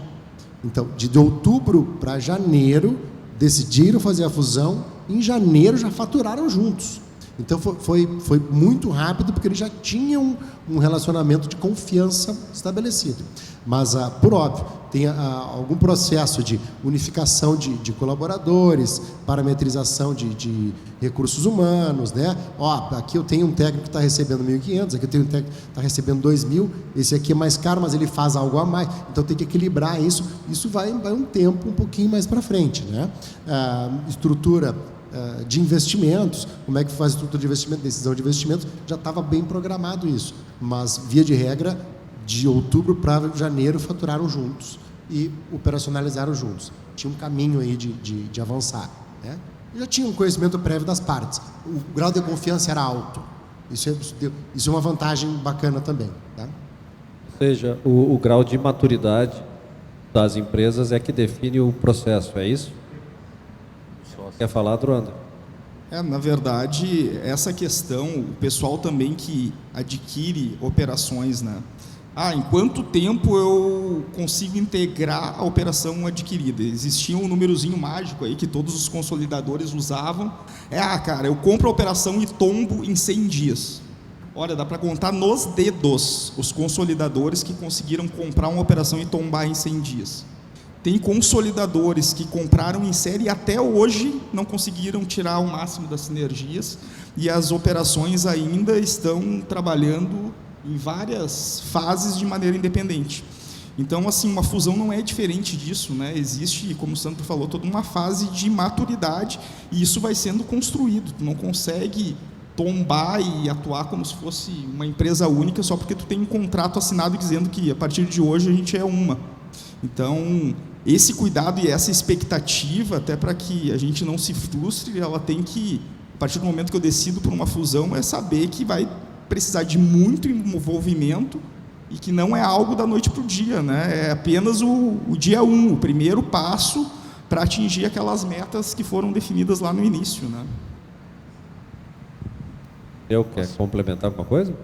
Então, de outubro para janeiro, decidiram fazer a fusão, em janeiro já faturaram juntos. Então, foi muito rápido, porque eles já tinham um relacionamento de confiança estabelecido. Mas, por óbvio, tem algum processo de unificação de colaboradores, parametrização de recursos humanos, né? Aqui eu tenho um técnico que está recebendo 1.500, aqui eu tenho um técnico que está recebendo 2.000, esse aqui é mais caro, mas ele faz algo a mais, então tem que equilibrar isso. Isso vai um tempo um pouquinho mais para frente, né? Estrutura de investimentos, como é que faz a estrutura de investimento, decisão de investimentos, já estava bem programado isso, mas via de regra, de outubro para janeiro faturaram juntos e operacionalizaram juntos. Tinha um caminho aí de avançar, né? Já tinha um conhecimento prévio das partes, o grau de confiança era alto, isso é uma vantagem bacana também, tá? Ou seja, o grau de maturidade das empresas é que define o processo, é isso? Quer falar, Druander? Na verdade, essa questão, o pessoal também que adquire operações, né? Em quanto tempo eu consigo integrar a operação adquirida? Existia um númerozinho mágico aí que todos os consolidadores usavam. Cara, eu compro a operação e tombo em 100 dias. Olha, dá para contar nos dedos os consolidadores que conseguiram comprar uma operação e tombar em 100 dias. Tem consolidadores que compraram em série e até hoje não conseguiram tirar o máximo das sinergias, e as operações ainda estão trabalhando em várias fases de maneira independente. Então, assim, uma fusão não é diferente disso, né? Existe, como o Sandro falou, toda uma fase de maturidade, e isso vai sendo construído. Tu não consegue tombar e atuar como se fosse uma empresa única só porque tu tem um contrato assinado dizendo que a partir de hoje a gente é uma. Então, esse cuidado e essa expectativa, até para que a gente não se frustre, ela tem que, a partir do momento que eu decido por uma fusão, é saber que vai precisar de muito envolvimento e que não é algo da noite para o dia, né? É apenas o dia 1, o primeiro passo para atingir aquelas metas que foram definidas lá no início, né? Eu quero complementar alguma coisa?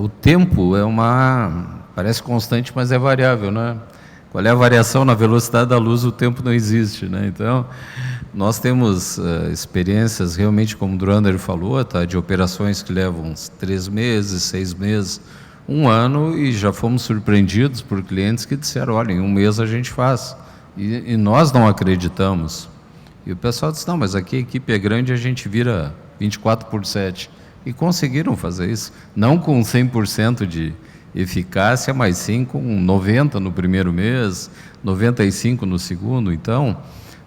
O tempo parece constante, mas é variável, né? Qual é a variação na velocidade da luz? O tempo não existe, né? Então, nós temos experiências realmente, como o Druander falou, de operações que levam uns 3 meses, 6 meses, 1 ano, e já fomos surpreendidos por clientes que disseram, olha, em 1 mês a gente faz. E nós não acreditamos. E o pessoal disse, não, mas aqui a equipe é grande, a gente vira 24/7. E conseguiram fazer isso. Não com 100% de eficácia, mas sim com 90% no primeiro mês, 95% no segundo. Então,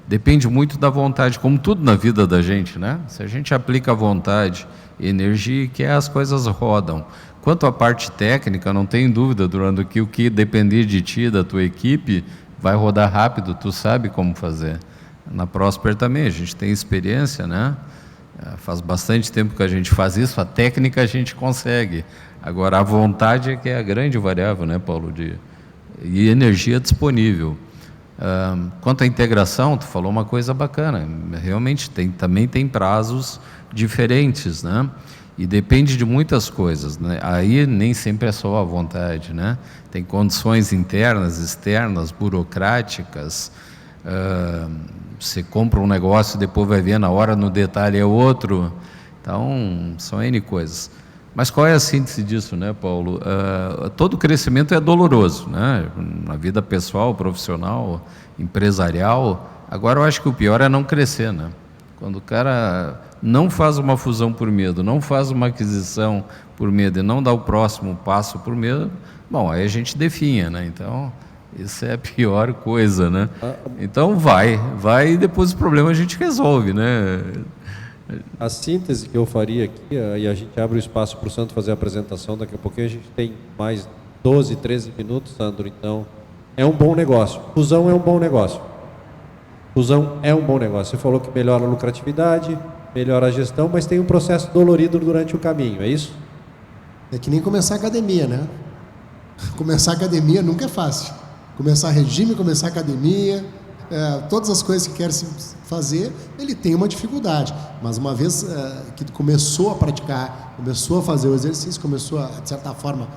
depende muito da vontade, como tudo na vida da gente, né? Se a gente aplica a vontade e energia, que as coisas rodam. Quanto à parte técnica, não tem dúvida, Durando, que o que depender de ti, da tua equipe, vai rodar rápido, tu sabe como fazer. Na Prosper também, a gente tem experiência, né? Faz bastante tempo que a gente faz isso, a técnica a gente consegue. Agora, a vontade é que é a grande variável, né, Paulo? E energia disponível. Quanto à integração, tu falou uma coisa bacana. Realmente, também tem prazos diferentes, né? E depende de muitas coisas, né? Aí nem sempre é só a vontade, né? Tem condições internas, externas, burocráticas. Você compra um negócio e depois vai ver na hora, no detalhe é outro. Então, são N coisas. Mas qual é a síntese disso, né, Paulo? Todo crescimento é doloroso, né? Na vida pessoal, profissional, empresarial. Agora, eu acho que o pior é não crescer, né? Quando o cara não faz uma fusão por medo, não faz uma aquisição por medo e não dá o próximo passo por medo, bom, aí a gente definha, né? Então, isso é a pior coisa, né? Então, vai e depois o problema a gente resolve, né? A síntese que eu faria aqui, e a gente abre o espaço para o Sandro fazer a apresentação, daqui a pouquinho a gente tem mais 12, 13 minutos, Sandro, então é um bom negócio. Fusão é um bom negócio. Fusão é um bom negócio. Você falou que melhora a lucratividade, melhora a gestão, mas tem um processo dolorido durante o caminho, é isso? É que nem começar a academia, né? Começar a academia nunca é fácil. Começar regime, começar a academia, todas as coisas que quer se fazer, ele tem uma dificuldade. Mas uma vez que tu começou a praticar, começou a fazer o exercício, começou a, de certa forma,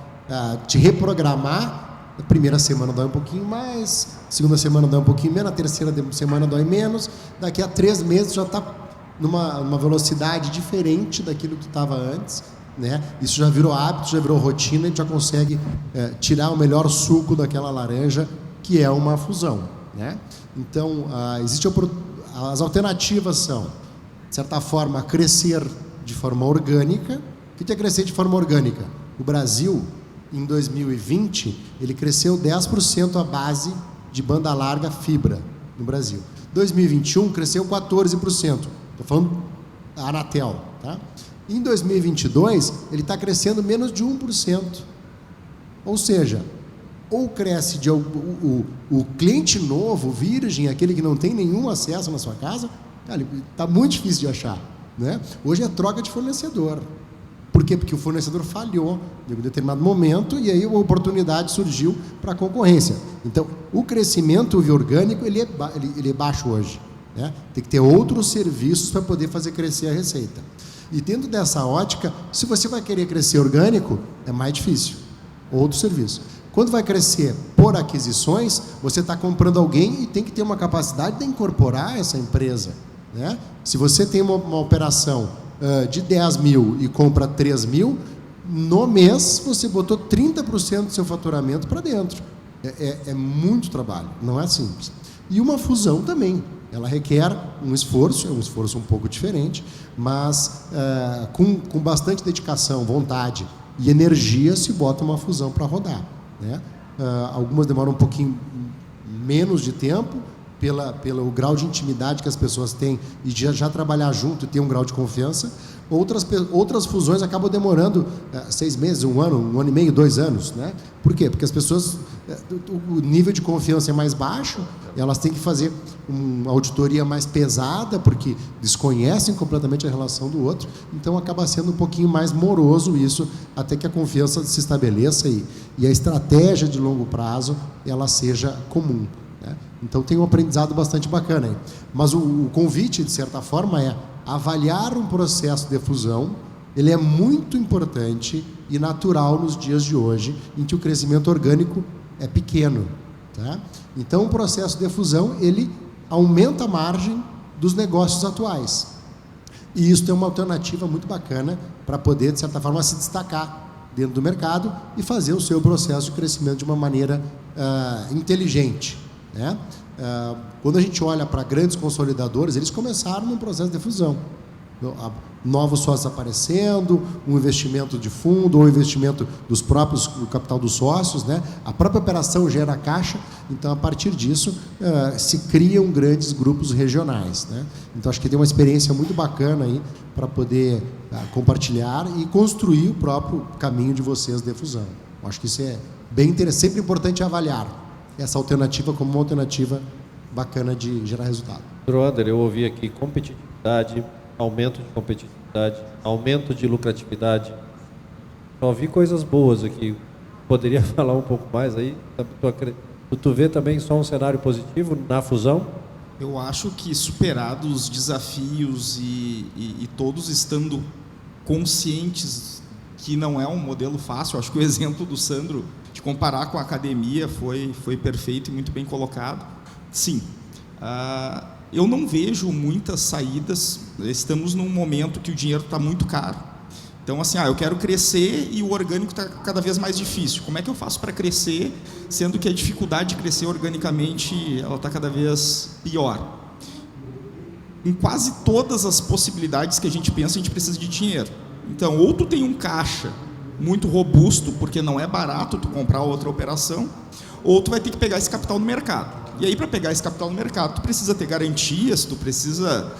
te reprogramar, Na primeira semana dói um pouquinho mais, segunda semana dói um pouquinho menos, na terceira semana dói menos, daqui a 3 meses já está numa velocidade diferente daquilo que estava antes, né? Isso já virou hábito, já virou rotina, a gente já consegue tirar o melhor suco daquela laranja, que é uma fusão, né? Então, as alternativas são, de certa forma, crescer de forma orgânica. O que é crescer de forma orgânica? O Brasil, em 2020, ele cresceu 10% a base de banda larga fibra no Brasil. 2021 cresceu 14%. Estou falando da Anatel, tá? Em 2022, ele está crescendo menos de 1%. Ou seja, ou cresce o cliente novo, virgem, aquele que não tem nenhum acesso na sua casa, está muito difícil de achar, né? Hoje é troca de fornecedor. Por quê? Porque o fornecedor falhou em um determinado momento e aí a oportunidade surgiu para a concorrência. Então, o crescimento orgânico ele é baixo hoje, né? Tem que ter outros serviços para poder fazer crescer a receita. E dentro dessa ótica, se você vai querer crescer orgânico, é mais difícil. Outro serviço. Quando vai crescer por aquisições, você está comprando alguém e tem que ter uma capacidade de incorporar essa empresa, né? Se você tem uma operação de 10 mil e compra 3 mil, no mês você botou 30% do seu faturamento para dentro. É muito trabalho, não é simples. E uma fusão também, ela requer um esforço, é um esforço um pouco diferente, mas com bastante dedicação, vontade e energia se bota uma fusão para rodar, né? Algumas demoram um pouquinho menos de tempo, pelo grau de intimidade que as pessoas têm e de já trabalhar junto e ter um grau de confiança. Outras fusões acabam demorando 6 meses, 1 ano, 1 ano e meio, 2 anos, né? Por quê? Porque as pessoas, o nível de confiança é mais baixo, elas têm que fazer uma auditoria mais pesada, porque desconhecem completamente a relação do outro, então acaba sendo um pouquinho mais moroso isso, até que a confiança se estabeleça e a estratégia de longo prazo ela seja comum. Então tem um aprendizado bastante bacana aí. Mas o convite, de certa forma, é avaliar um processo de fusão. Ele é muito importante e natural nos dias de hoje, em que o crescimento orgânico é pequeno, tá? Então o processo de fusão, ele aumenta a margem dos negócios atuais. E isso é uma alternativa muito bacana para poder, de certa forma, se destacar dentro do mercado e fazer o seu processo de crescimento de uma maneira inteligente, né? Quando a gente olha para grandes consolidadores, eles começaram num processo de fusão. Novos sócios aparecendo, um investimento de fundo, ou um investimento do capital dos sócios, né? A própria operação gera caixa, então a partir disso se criam grandes grupos regionais, né? Então acho que tem uma experiência muito bacana aí para poder compartilhar e construir o próprio caminho de vocês de fusão. Acho que isso é bem interessante, sempre importante avaliar essa alternativa como uma alternativa bacana de gerar resultado. Ander, eu ouvi aqui competitividade, aumento de competitividade, aumento de lucratividade. Só ouvi coisas boas aqui. Poderia falar um pouco mais aí? Tu vê também só um cenário positivo na fusão? Eu acho que superados os desafios e todos estando conscientes que não é um modelo fácil, acho que o exemplo do Sandro de comparar com a academia foi perfeito e muito bem colocado. Sim, eu não vejo muitas saídas. Estamos num momento que o dinheiro está muito caro. Então, assim, eu quero crescer e o orgânico está cada vez mais difícil. Como é que eu faço para crescer, sendo que a dificuldade de crescer organicamente ela está cada vez pior? Em quase todas as possibilidades que a gente pensa, a gente precisa de dinheiro. Então, ou tu tem um caixa muito robusto, porque não é barato tu comprar outra operação, ou tu vai ter que pegar esse capital no mercado. E aí, para pegar esse capital no mercado, tu precisa ter garantias, tu precisa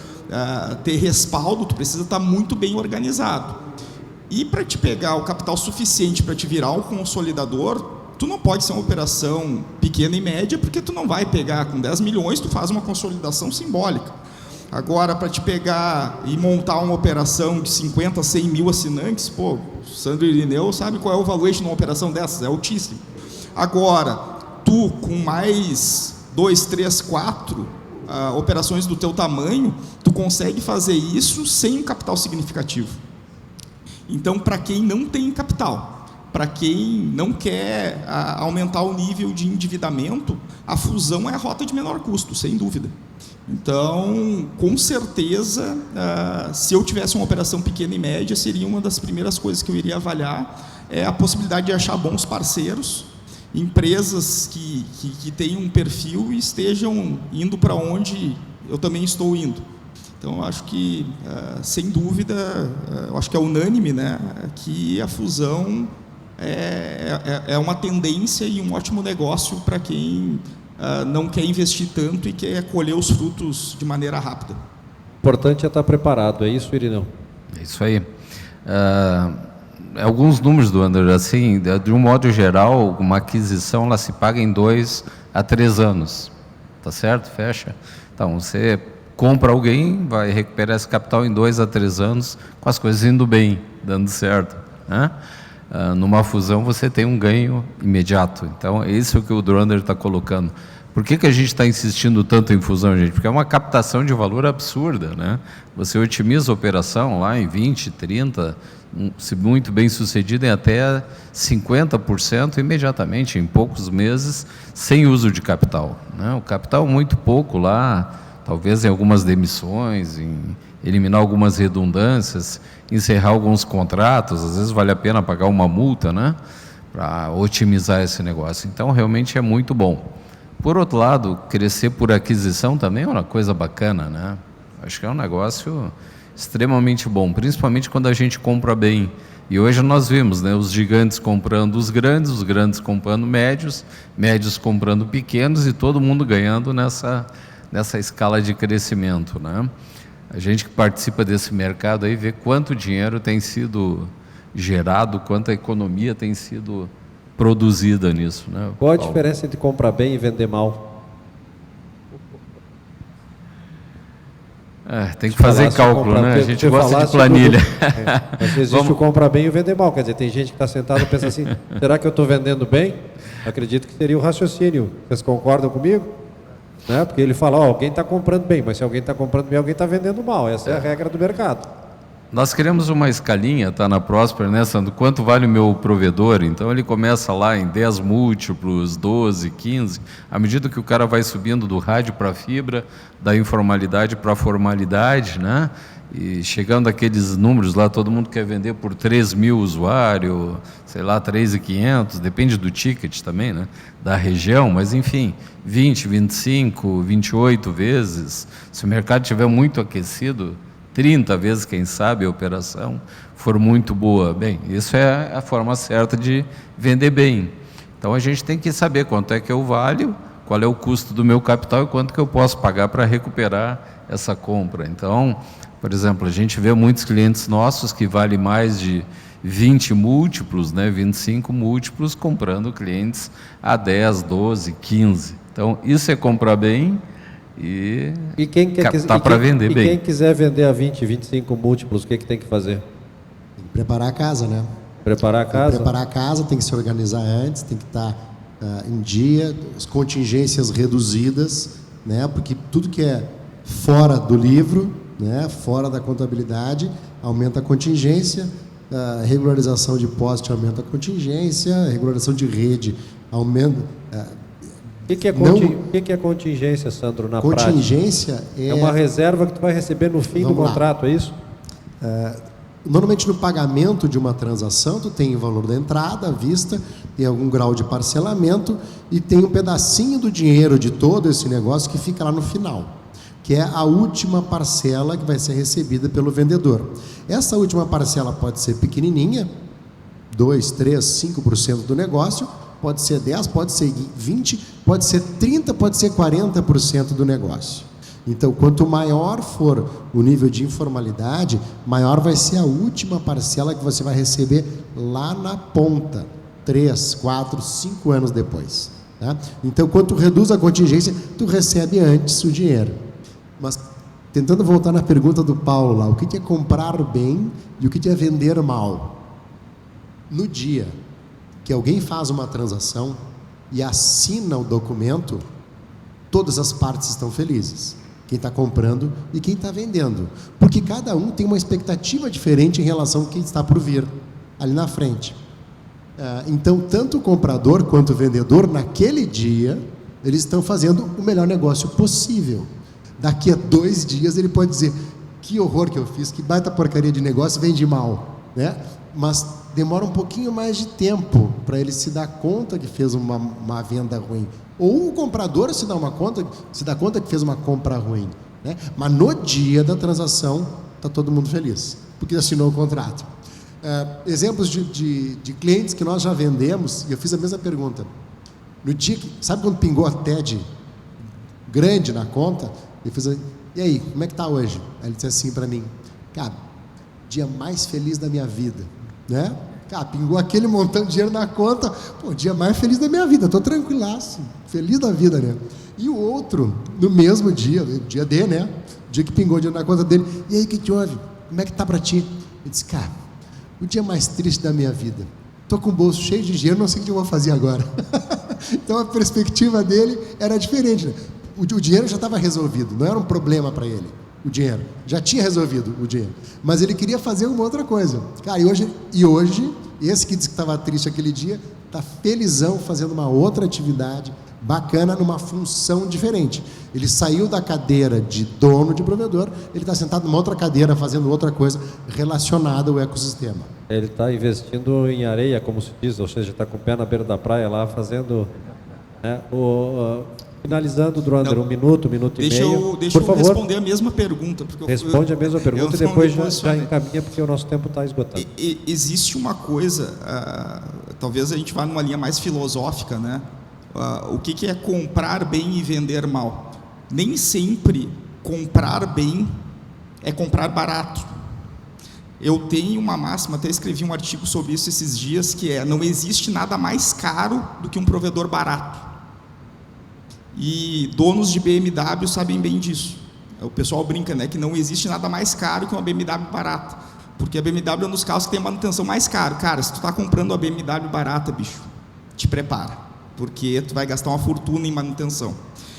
ter respaldo, tu precisa estar muito bem organizado. E para te pegar o capital suficiente para te virar um consolidador, tu não pode ser uma operação pequena e média, porque tu não vai pegar com 10 milhões, tu faz uma consolidação simbólica. Agora, para te pegar e montar uma operação de 50, 100 mil assinantes, o Sandro Irineu sabe qual é o valuation de uma operação dessas, é altíssimo. Agora, tu com mais 2, 3, 4 operações do teu tamanho, tu consegue fazer isso sem um capital significativo. Então, para quem não tem capital, para quem não quer aumentar o nível de endividamento, a fusão é a rota de menor custo, sem dúvida. Então, com certeza, se eu tivesse uma operação pequena e média, seria uma das primeiras coisas que eu iria avaliar, a possibilidade de achar bons parceiros, empresas que tenham um perfil e estejam indo para onde eu também estou indo. Então, eu acho que, sem dúvida, eu acho que é unânime, né, que a fusão é uma tendência e um ótimo negócio para quem não quer investir tanto e quer colher os frutos de maneira rápida. O importante é estar preparado, é isso, Irineu? É isso aí. Alguns números do Ander, assim, de um modo geral, uma aquisição ela se paga em 2 a 3 anos, tá certo? Fecha. Então, você compra alguém, vai recuperar esse capital em 2 a 3 anos, com as coisas indo bem, dando certo, né? Numa fusão você tem um ganho imediato. Então, esse é o que o Drunder está colocando. Por que a gente está insistindo tanto em fusão, gente? Porque é uma captação de valor absurda, né? Você otimiza a operação lá em 20%, 30%, se muito bem sucedido, em até 50% imediatamente, em poucos meses, sem uso de capital, né? O capital muito pouco lá, talvez em algumas demissões, em eliminar algumas redundâncias, encerrar alguns contratos, às vezes vale a pena pagar uma multa, né, para otimizar esse negócio. Então, realmente é muito bom. Por outro lado, crescer por aquisição também é uma coisa bacana, né? Acho que é um negócio extremamente bom, principalmente quando a gente compra bem. E hoje nós vimos, né, os gigantes comprando os grandes comprando médios, médios comprando pequenos e todo mundo ganhando nessa escala de crescimento, né? A gente que participa desse mercado aí vê quanto dinheiro tem sido gerado, quanta economia tem sido produzida nisso, né? Qual a diferença entre comprar bem e vender mal? Tem que fazer cálculo, né? A gente gosta de planilha. Mas existe o comprar bem e o vender mal. Quer dizer, tem gente que está sentado e pensa assim, será que eu estou vendendo bem? Acredito que seria o raciocínio. Vocês concordam comigo? Né? Porque ele fala, alguém está comprando bem, mas se alguém está comprando bem, alguém está vendendo mal. Essa é a regra do mercado. Nós queremos uma escalinha, tá na Prosper, né, Sandro? Quanto vale o meu provedor? Então ele começa lá em 10 múltiplos, 12, 15, à medida que o cara vai subindo do rádio para a fibra, da informalidade para a formalidade, né? E chegando aqueles números lá, todo mundo quer vender por 3 mil usuários, sei lá, 3.500, depende do ticket também, né? Da região, mas enfim, 20, 25, 28 vezes. Se o mercado estiver muito aquecido, 30 vezes, quem sabe, a operação for muito boa. Bem, isso é a forma certa de vender bem. Então, a gente tem que saber quanto é que eu valho, qual é o custo do meu capital e quanto que eu posso pagar para recuperar essa compra. Então, por exemplo, a gente vê muitos clientes nossos que valem mais de 20 múltiplos, né, 25 múltiplos, comprando clientes a 10, 12, 15. Então, isso é comprar bem e quem captar para vender bem. E quem quiser vender a 20, 25 múltiplos, o que tem que fazer? Tem que preparar a casa, né? Preparar a casa? Preparar a casa, tem que se organizar antes, tem que estar em dia, as contingências reduzidas, né? Porque tudo que é fora do livro, né? Fora da contabilidade, aumenta a contingência, a regularização de poste aumenta a contingência, a regularização de rede aumenta... O que é contingência, Sandro, na prática? Contingência é uma reserva que tu vai receber no fim do contrato, é isso? Normalmente no pagamento de uma transação, tu tem o valor da entrada à vista, tem algum grau de parcelamento e tem um pedacinho do dinheiro de todo esse negócio que fica lá no final, que é a última parcela que vai ser recebida pelo vendedor. Essa última parcela pode ser pequenininha, 2, 3, 5% do negócio, pode ser 10, pode ser 20, pode ser 30, pode ser 40% do negócio. Então, quanto maior for o nível de informalidade, maior vai ser a última parcela que você vai receber lá na ponta, 3, 4, 5 anos depois. Tá? Então, quando tu reduz a contingência, tu recebe antes o dinheiro. Mas, tentando voltar na pergunta do Paulo lá, o que é comprar bem e o que é vender mal? No dia que alguém faz uma transação e assina o documento, todas as partes estão felizes. Quem está comprando e quem está vendendo. Porque cada um tem uma expectativa diferente em relação ao que está por vir ali na frente. Então, tanto o comprador quanto o vendedor, naquele dia, eles estão fazendo o melhor negócio possível. Daqui a 2 dias ele pode dizer, que horror que eu fiz, que baita porcaria de negócio, vendi mal, né? Mas demora um pouquinho mais de tempo para ele se dar conta que fez uma venda ruim. Ou o comprador se dá conta que fez uma compra ruim, né? Mas no dia da transação, está todo mundo feliz, porque assinou o contrato. Exemplos de clientes que nós já vendemos, e eu fiz a mesma pergunta. No dia que, sabe quando pingou a TED grande na conta? Eu fiz, e aí, como é que está hoje? Aí ele disse assim para mim, cara, dia mais feliz da minha vida, né? Cara, pingou aquele montão de dinheiro na conta, pô, dia mais feliz da minha vida, estou tranquilaço, feliz da vida, né? E o outro, no mesmo dia, dia D, né? Dia que pingou o dinheiro na conta dele, e aí, o que te houve? Como é que tá para ti? Ele disse, cara, o dia mais triste da minha vida, estou com o bolso cheio de dinheiro, não sei o que eu vou fazer agora. Então a perspectiva dele era diferente, né? O dinheiro já estava resolvido, não era um problema para ele, o dinheiro, já tinha resolvido o dinheiro, mas ele queria fazer uma outra coisa. Cara, e hoje esse que disse que estava triste aquele dia, está felizão fazendo uma outra atividade bacana, numa função diferente. Ele saiu da cadeira de dono de provedor, ele está sentado numa outra cadeira fazendo outra coisa relacionada ao ecossistema. Ele está investindo em areia, como se diz, ou seja, está com o pé na beira da praia lá, fazendo, né, finalizando, Druander, um minuto e meio. Deixa por eu favor, responder a mesma pergunta. Porque responde a mesma pergunta e depois já encaminha, porque o nosso tempo está esgotado. Existe uma coisa, talvez a gente vá numa linha mais filosófica, né? O que é comprar bem e vender mal? Nem sempre comprar bem é comprar barato. Eu tenho uma máxima, até escrevi um artigo sobre isso esses dias, que é: não existe nada mais caro do que um provedor barato. E donos de BMW sabem bem disso. O pessoal brinca, né, que não existe nada mais caro que uma BMW barata, porque a BMW é um dos carros que tem manutenção mais caro. Cara, se tu está comprando a BMW barata, bicho, te prepara, porque tu vai gastar uma fortuna em manutenção.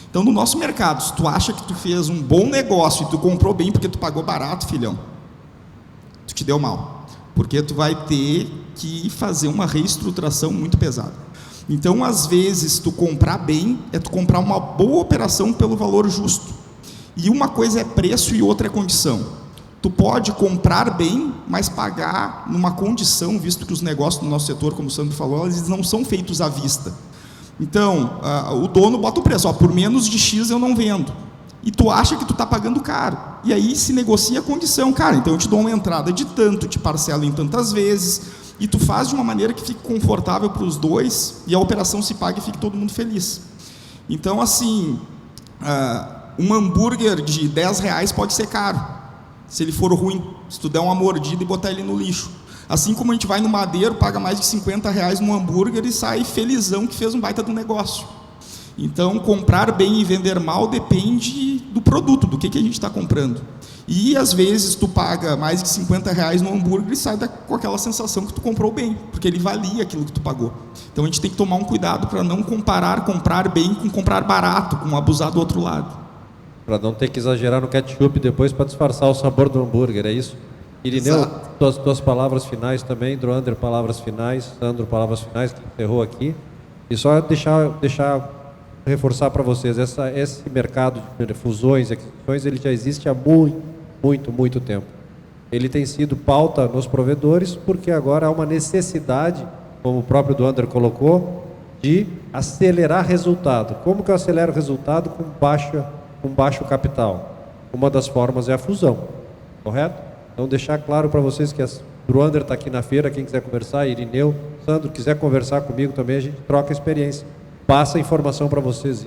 Então, no nosso mercado, se tu acha que tu fez um bom negócio e tu comprou bem porque tu pagou barato, filhão, tu te deu mal, porque tu vai ter que fazer uma reestruturação muito pesada. Então, às vezes, tu comprar bem é tu comprar uma boa operação pelo valor justo. E uma coisa é preço e outra é condição. Tu pode comprar bem, mas pagar numa condição, visto que os negócios do nosso setor, como o Sandro falou, eles não são feitos à vista. Então, o dono bota o preço, por menos de X eu não vendo. E tu acha que tu está pagando caro. E aí se negocia a condição. Cara, então eu te dou uma entrada de tanto, te parcelo em tantas vezes, e tu faz de uma maneira que fique confortável para os dois, e a operação se pague e fique todo mundo feliz. Então, assim, um hambúrguer de R$10 pode ser caro, se ele for ruim, se tu der uma mordida e botar ele no lixo. Assim como a gente vai no Madeiro, paga mais de R$50 no hambúrguer e sai felizão que fez um baita do negócio. Então, comprar bem e vender mal depende do produto, do que a gente está comprando. E, às vezes, tu paga mais de R$50 no hambúrguer e sai com aquela sensação que tu comprou bem, porque ele valia aquilo que tu pagou. Então, a gente tem que tomar um cuidado para não comparar comprar bem com comprar barato, com abusar do outro lado. Para não ter que exagerar no ketchup depois para disfarçar o sabor do hambúrguer, é isso? Irineu, tuas palavras finais também, Druander, palavras finais, Sandro, palavras finais, que encerrou aqui. E só reforçar para vocês, esse mercado de fusões e aquisições, ele já existe há muito tempo. Ele tem sido pauta nos provedores, porque agora há uma necessidade, como o próprio Druander colocou, de acelerar resultado. Como que eu acelero o resultado com baixo capital? Uma das formas é a fusão, correto? Então, deixar claro para vocês que a Druander está aqui na feira, quem quiser conversar, Irineu, Sandro, quiser conversar comigo também, a gente troca experiência. Passa a informação para vocês,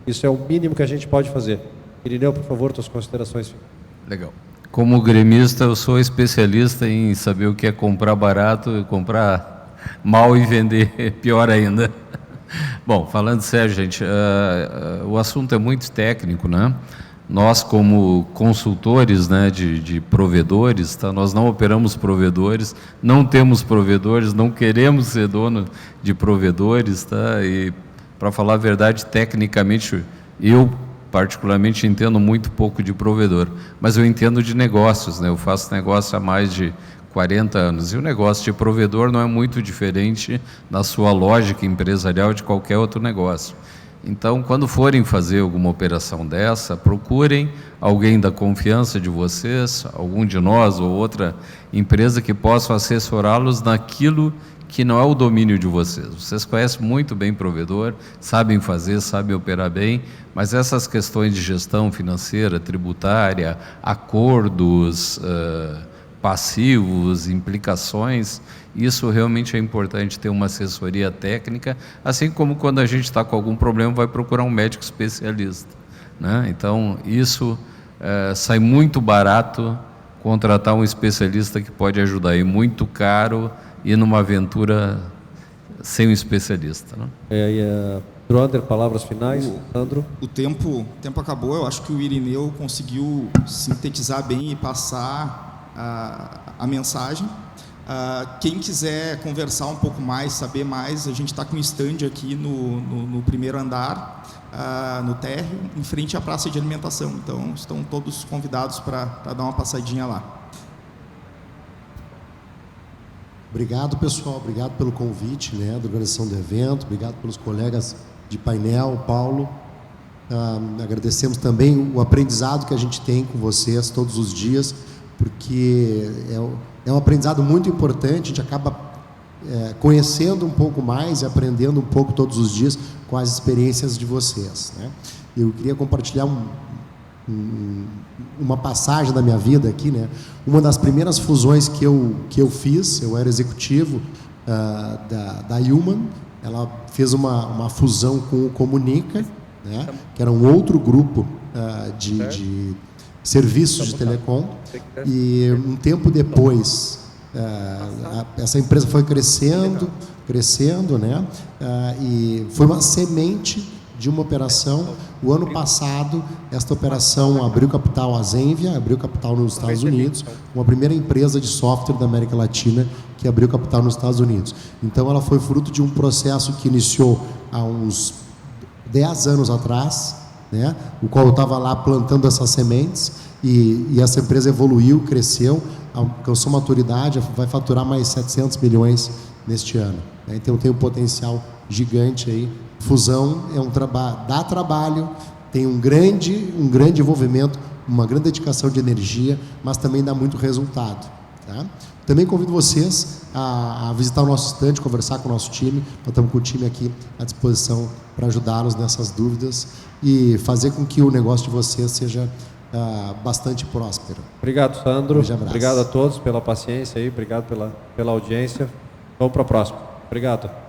isso é o mínimo que a gente pode fazer. Irineu, por favor, tuas considerações. Legal. Como gremista, eu sou especialista em saber o que é comprar barato, comprar mal e vender pior ainda. Bom, falando sério, gente, o assunto é muito técnico, né? Nós, como consultores, né, de provedores, tá? Nós não operamos provedores, não temos provedores, não queremos ser dono de provedores, tá? E, para falar a verdade, tecnicamente, eu particularmente entendo muito pouco de provedor, mas eu entendo de negócios, né? Eu faço negócio há mais de 40 anos. E o negócio de provedor não é muito diferente na sua lógica empresarial de qualquer outro negócio. Então, quando forem fazer alguma operação dessa, procurem alguém da confiança de vocês, algum de nós ou outra empresa que possa assessorá-los naquilo que não é o domínio de vocês. Vocês conhecem muito bem provedor, sabem fazer, sabem operar bem, mas essas questões de gestão financeira, tributária, acordos, passivos, implicações, isso realmente é importante ter uma assessoria técnica, assim como quando a gente está com algum problema vai procurar um médico especialista, né? Então, isso sai muito barato contratar um especialista que pode ajudar, e muito caro ir numa aventura sem um especialista, né? Droander, palavras finais, Sandro? O tempo acabou, eu acho que o Irineu conseguiu sintetizar bem e passar a mensagem. Quem quiser conversar um pouco mais, saber mais, a gente está com um stand aqui no primeiro andar, no térreo, em frente à praça de alimentação. Então, estão todos convidados para dar uma passadinha lá. Obrigado, pessoal. Obrigado pelo convite, né, da organização do evento. Obrigado pelos colegas de painel, Paulo. Agradecemos também o aprendizado que a gente tem com vocês todos os dias, porque é um aprendizado muito importante. A gente acaba conhecendo um pouco mais e aprendendo um pouco todos os dias com as experiências de vocês, né? Eu queria compartilhar uma passagem da minha vida aqui, né? Uma das primeiras fusões que eu fiz, eu era executivo da Human. Ela fez uma fusão com o Comunica, né? Que era um outro grupo de serviços de telecom, e um tempo depois essa empresa foi crescendo, né? E foi uma semente de uma operação. O ano passado, esta operação abriu capital à Zenvia, abriu capital nos Estados Unidos, uma primeira empresa de software da América Latina que abriu capital nos Estados Unidos. Então, ela foi fruto de um processo que iniciou há uns 10 anos atrás, né, o qual eu estava lá plantando essas sementes, e essa empresa evoluiu, cresceu, alcançou maturidade, vai faturar mais 700 milhões neste ano, né? Então tem um potencial gigante aí. Fusão é um trabalho, dá trabalho, tem um grande envolvimento, uma grande dedicação de energia, mas também dá muito resultado, tá? Também convido vocês a visitar o nosso stand, conversar com o nosso time. Nós estamos com o time aqui à disposição para ajudá-los nessas dúvidas e fazer com que o negócio de vocês seja bastante próspero. Obrigado, Sandro. Obrigado a todos pela paciência aí, obrigado pela audiência. Vamos para a próxima. Obrigado.